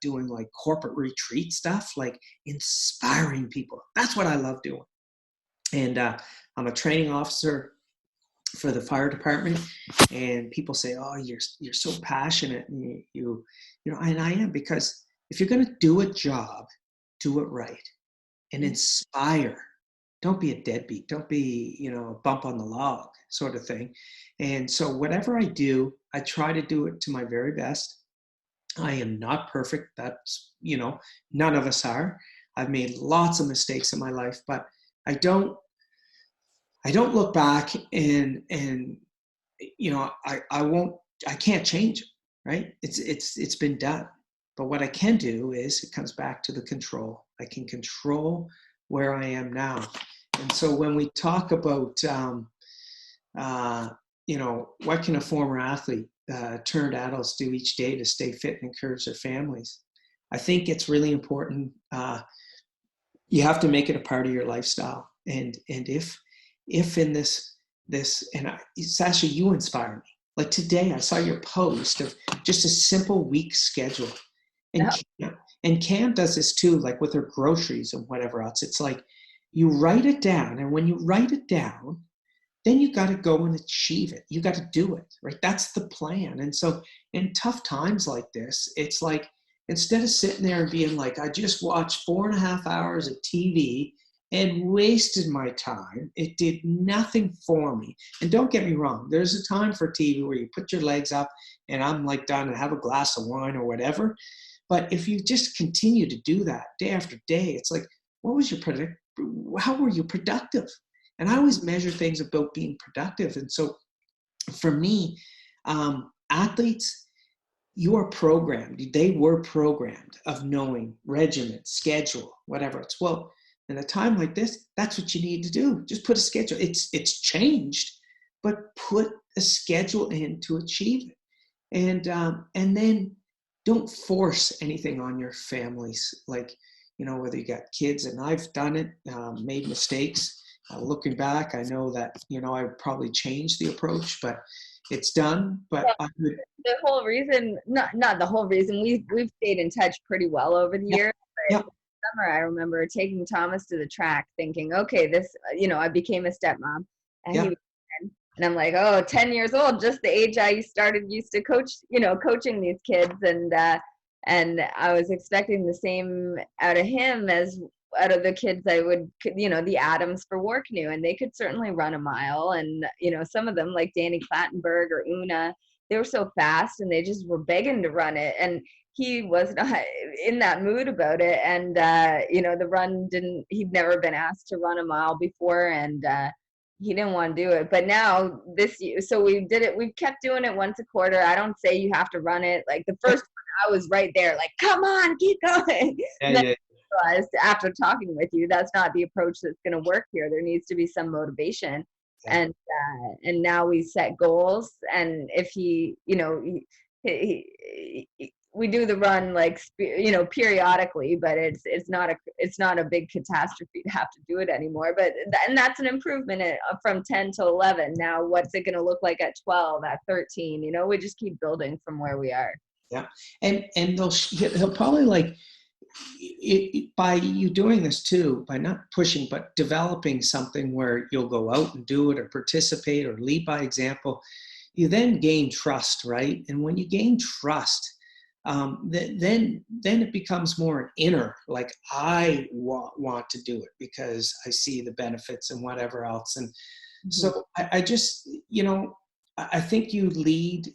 doing like corporate retreat stuff, like inspiring people. That's what I love doing. And I'm a training officer for the fire department, and people say, oh, you're so passionate, and you and I am, because if you're going to do a job, do it right and inspire. Don't be a deadbeat. Don't be, a bump on the log sort of thing. And so whatever I do, I try to do it to my very best. I am not perfect. That's, none of us are. I've made lots of mistakes in my life, but I don't look back and I can't change it, right? It's been done. But what I can do is, it comes back to the control. I can control where I am now. And so when we talk about, what can a former athlete turned adults do each day to stay fit and encourage their families? I think it's really important. You have to make it a part of your lifestyle. And if in this, and Sasha, you inspire me. Like today, I saw your post of just a simple week schedule. And Cam does this too, like with her groceries and whatever else. It's like you write it down, and when you write it down, then you got to go and achieve it. You got to do it, right? That's the plan. And so in tough times like this, it's like, instead of sitting there and being like, I just watched 4.5 hours of TV and wasted my time, it did nothing for me. And don't get me wrong, there's a time for TV where you put your legs up and I'm like done and have a glass of wine or whatever. But if you just continue to do that day after day, it's like, how were you productive? And I always measure things about being productive. And so for me, athletes, you are programmed. They were programmed of knowing regimen, schedule, whatever. It's, well, in a time like this, that's what you need to do. Just put a schedule. It's changed, but put a schedule in to achieve it. And then don't force anything on your families. Like, whether you got kids, and I've done it, made mistakes. Looking back, I know that, I would probably change the approach, but it's done. But the whole reason, not the whole reason, we've stayed in touch pretty well over the years. But summer, I remember taking Thomas to the track thinking, okay, this, I became a stepmom, and he was 10, and I'm like, 10 years old, just the age I used to coach, coaching these kids. And I was expecting the same out of him as out of the kids I would, the Adams for War Canoe, and they could certainly run a mile. And, some of them like Danny Clattenburg or Una, they were so fast and they just were begging to run it. And he was not in that mood about it. And, the run he'd never been asked to run a mile before. And, he didn't want to do it. But now this year, so we did it. We've kept doing it once a quarter. I don't say you have to run it. Like the first one, I was right there, like, come on, keep going. Yeah, And then yeah. I realized after talking with you, that's not the approach that's going to work here. There needs to be some motivation. Yeah. And now we set goals. And if we do the run like periodically, but it's not a big catastrophe to have to do it anymore. But and that's an improvement from 10 to 11. Now what's it going to look like at 12, at 13? We just keep building from where we are. Yeah. And he'll probably like by you doing this too, by not pushing but developing something where you'll go out and do it or participate or lead by example, you then gain trust, right? And when you gain trust, then it becomes more an inner, like I want to do it because I see the benefits and whatever else. And so I just, I think you lead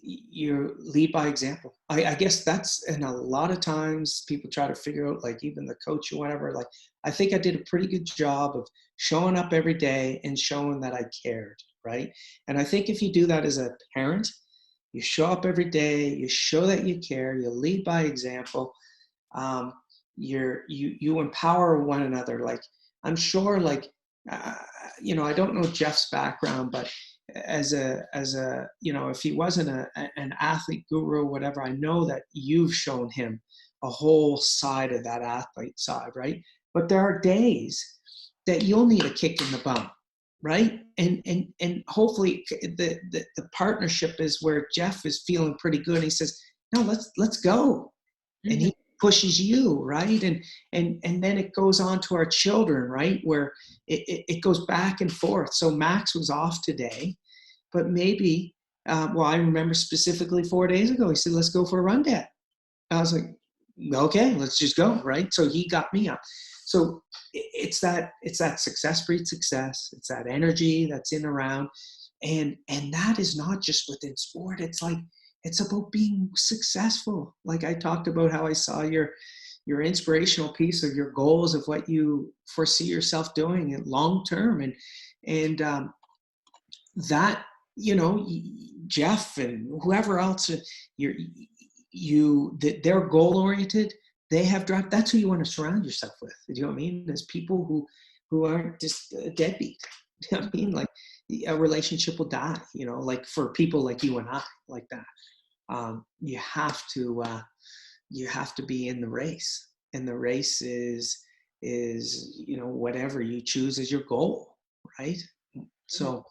by example. I guess that's, and a lot of times people try to figure out, like even the coach or whatever, like I think I did a pretty good job of showing up every day and showing that I cared, right? And I think if you do that as a parent, you show up every day, you show that you care, you lead by example, you empower one another. Like I'm sure, like I don't know Jeff's background, but as a if he wasn't an athlete guru or whatever, I know that you've shown him a whole side of that athlete side, right? But there are days that you'll need a kick in the bum, right? And hopefully the partnership is where Jeff is feeling pretty good. He says, no, let's go. And he pushes you, right? And then it goes on to our children, right? Where it goes back and forth. So Max was off today, but maybe, I remember specifically 4 days ago, he said, let's go for a run, Dad. I was like, okay, let's just go, right? So he got me up. So it's that success breeds success. It's that energy that's in around. And that is not just within sport. It's like, it's about being successful. Like I talked about how I saw your inspirational piece of your goals of what you foresee yourself doing in long term. And that, Jeff and whoever else, they're goal oriented. They have drive. That's who you want to surround yourself with. Do you know what I mean? There's people who aren't just deadbeat. You know what I mean? Like a relationship will die. Like for people like you and I, like that. You have to be in the race, and the race is whatever you choose as your goal, right? So.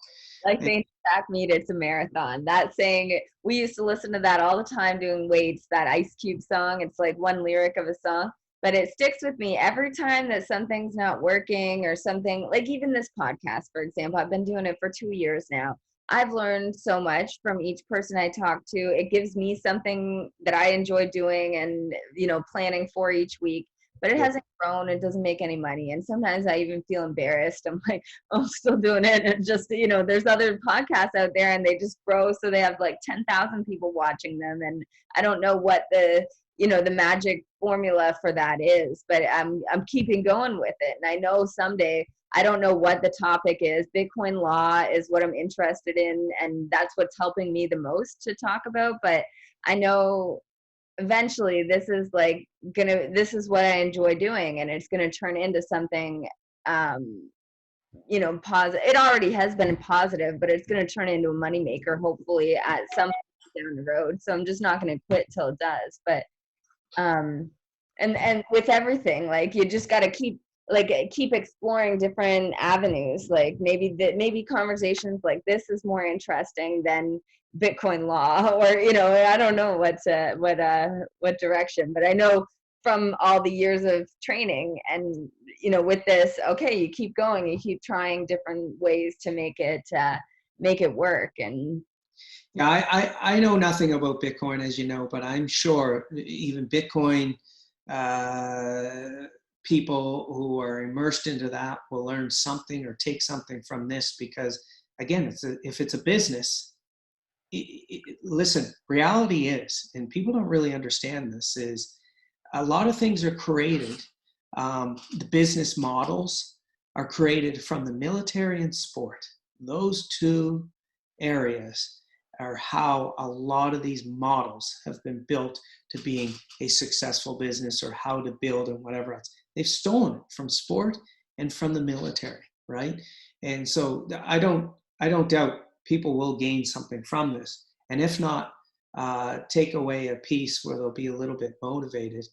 Like saying track meet, it's a marathon. That saying, we used to listen to that all the time doing weights, that Ice Cube song. It's like one lyric of a song, but it sticks with me every time that something's not working or something. Like even this podcast, for example, I've been doing it for 2 years now. I've learned so much from each person I talk to. It gives me something that I enjoy doing and, planning for each week. But it hasn't grown. It doesn't make any money. And sometimes I even feel embarrassed. I'm like, oh, I'm still doing it. And just, there's other podcasts out there and they just grow. So they have like 10,000 people watching them. And I don't know what the magic formula for that is, but I'm keeping going with it. And I know someday, I don't know what the topic is. Bitcoin law is what I'm interested in. And that's what's helping me the most to talk about. But I know eventually this is what I enjoy doing, and it's gonna turn into something positive. It already has been positive, but it's gonna turn into a moneymaker hopefully at some point down the road. So I'm just not gonna quit till it does. But and with everything, like you just gotta keep exploring different avenues. Like maybe conversations like this is more interesting than Bitcoin law, or I don't know what direction, but I know from all the years of training and with this, okay, you keep going, you keep trying different ways to make it work. And yeah, I know nothing about Bitcoin, as you know, but I'm sure even Bitcoin people who are immersed into that will learn something or take something from this, because again, if it's a business, listen, reality is, and people don't really understand this, is a lot of things are created. The business models are created from the military and sport. Those two areas are how a lot of these models have been built to being a successful business, or how to build and whatever else. They've stolen it from sport and from the military, right? And so I don't doubt people will gain something from this. And if not, take away a piece where they'll be a little bit motivated.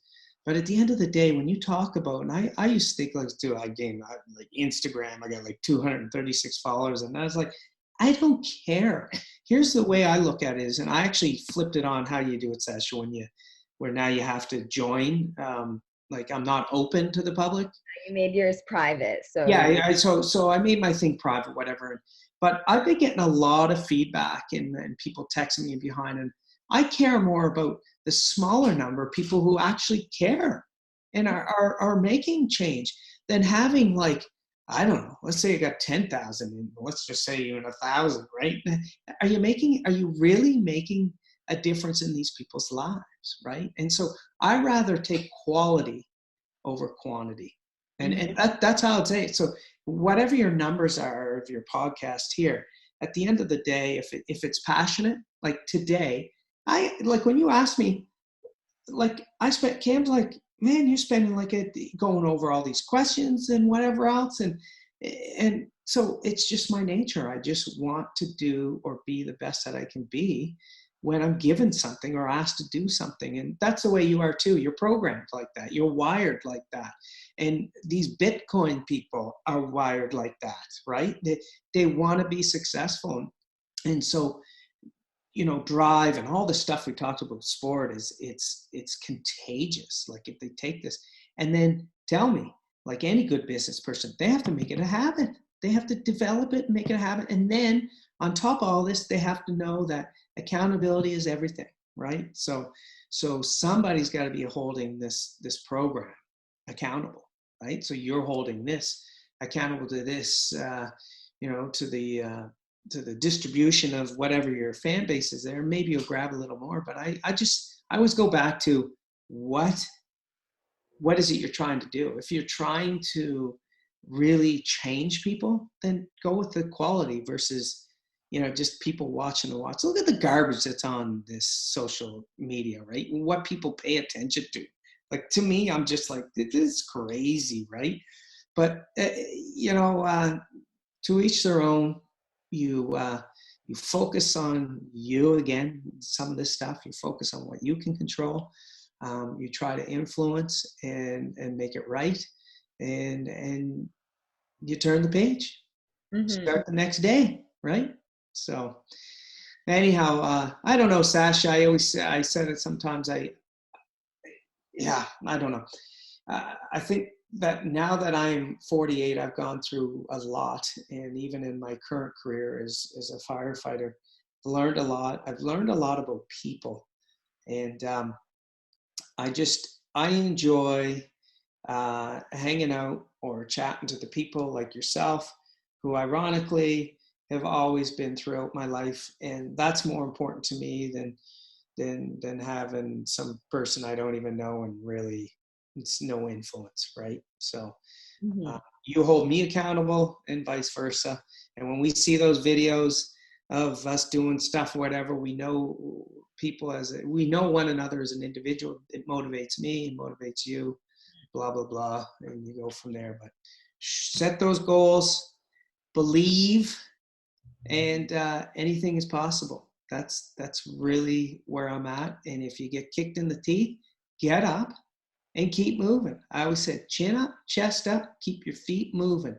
But at the end of the day, when you talk about, and I used to think like, too, I gained like Instagram, I got like 236 followers, and I was like, I don't care. Here's the way I look at it is, and I actually flipped it on how you do it, Sasha, where now you have to join. Like I'm not open to the public. You made yours private, so Yeah, so I made my thing private, whatever. But I've been getting a lot of feedback and people texting me behind, and I care more about the smaller number of people who actually care and are making change than having, like, I don't know, let's say you got 10,000 and let's just say you're in 1,000, right? Are you really making a difference in these people's lives, right? And so I rather take quality over quantity. And that's how I'd say it. So whatever your numbers are of your podcast here, at the end of the day, if it's passionate, like today, I like when you asked me, like I spent, Cam's like, man, you're spending like going over all these questions and whatever else. And so it's just my nature. I just want to do or be the best that I can be when I'm given something or asked to do something. And that's the way you are too. You're programmed like that. You're wired like that. And these Bitcoin people are wired like that, right? They want to be successful. And so, drive and all the stuff we talked about sport it's contagious. Like if they take this and then tell me, like any good business person, they have to make it a habit. They have to develop it and make it a habit. And then on top of all this, they have to know that accountability is everything, right? So somebody's got to be holding this program accountable, right? So you're holding this accountable to this, to the distribution of whatever your fan base is there. Maybe you'll grab a little more, but I always go back to what is it you're trying to do? If you're trying to really change people, then go with the quality versus, just people watching the watch. Look at the garbage that's on this social media, right? What people pay attention to. Like, to me, I'm just like, this is crazy, right? But, to each their own. You focus on you again, some of this stuff. You focus on what you can control. You try to influence and make it right. And you turn the page. Start the next day, right? So anyhow, I don't know, Sasha. I said it sometimes. I don't know. I think that now that I'm 48, I've gone through a lot. And even in my current career as a firefighter, learned a lot. I've learned a lot about people. And I enjoy hanging out or chatting to the people like yourself, who ironically have always been throughout my life. And that's more important to me than having some person I don't even know and really it's no influence, right? So you hold me accountable and vice versa. And when we see those videos of us doing stuff, whatever, we know people we know one another as an individual. It motivates me, it motivates you, blah, blah, blah. And you go from there. But set those goals, believe, and anything is possible. That's really where I'm at. And if you get kicked in the teeth, get up and keep moving. I always said, chin up, chest up, keep your feet moving.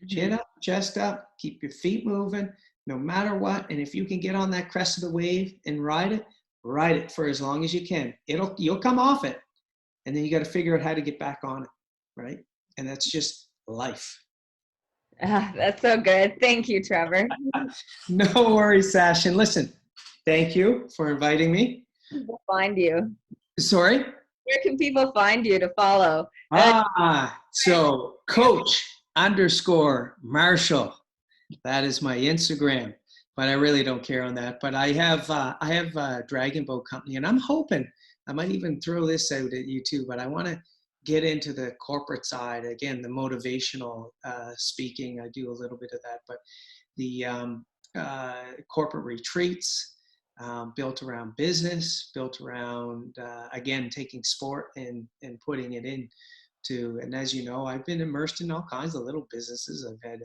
Chin up, chest up, keep your feet moving, no matter what. And if you can get on that crest of the wave and ride it for as long as you can. You'll come off it, and then you got to figure out how to get back on it, right? And that's just life. That's so good. Thank you, Trevor. No worries, Sash. And listen, thank you for inviting me. We'll find you. Sorry? Where can people find you to follow? So Coach _ Marshall. That is my Instagram. but I really don't care on that. But I have a dragon boat company, and I'm hoping I might even throw this out at you too. But I want to get into the corporate side again, the motivational speaking. I do a little bit of that, but the corporate retreats built around business, built around again taking sport and putting it in. And as you know, I've been immersed in all kinds of little businesses. I've had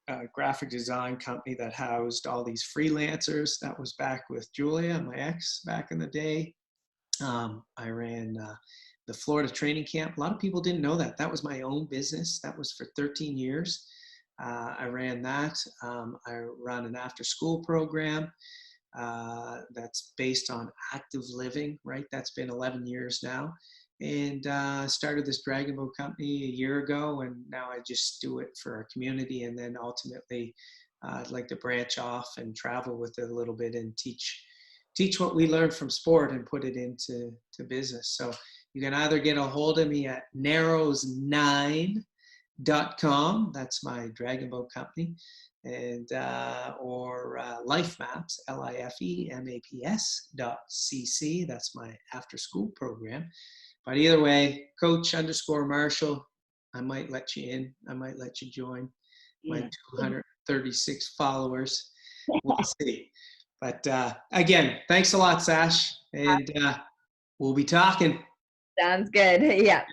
a graphic design company that housed all these freelancers. That was back with Julia, my ex, back in the day. I ran the Florida training camp. A lot of people didn't know that. That was my own business. That was for 13 years. I ran that. I run an after-school program that's based on active living, right? That's been 11 years now. And started this dragon boat company a year ago, and now I just do it for our community. And then ultimately, I'd like to branch off and travel with it a little bit and teach what we learned from sport and put it into business. So you can either get a hold of me at narrows9.com. That's my dragon boat company, and or Life Maps, LIFEMAPS.cc. That's my after school program. But either way, Coach_Marshall, I might let you in. I might let you join my 236 followers. We'll see. But again, thanks a lot, Sash. And we'll be talking. Sounds good. Yeah.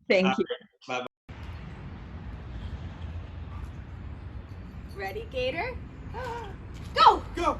Thank you. Bye-bye. Ready, Gator? Go! Go!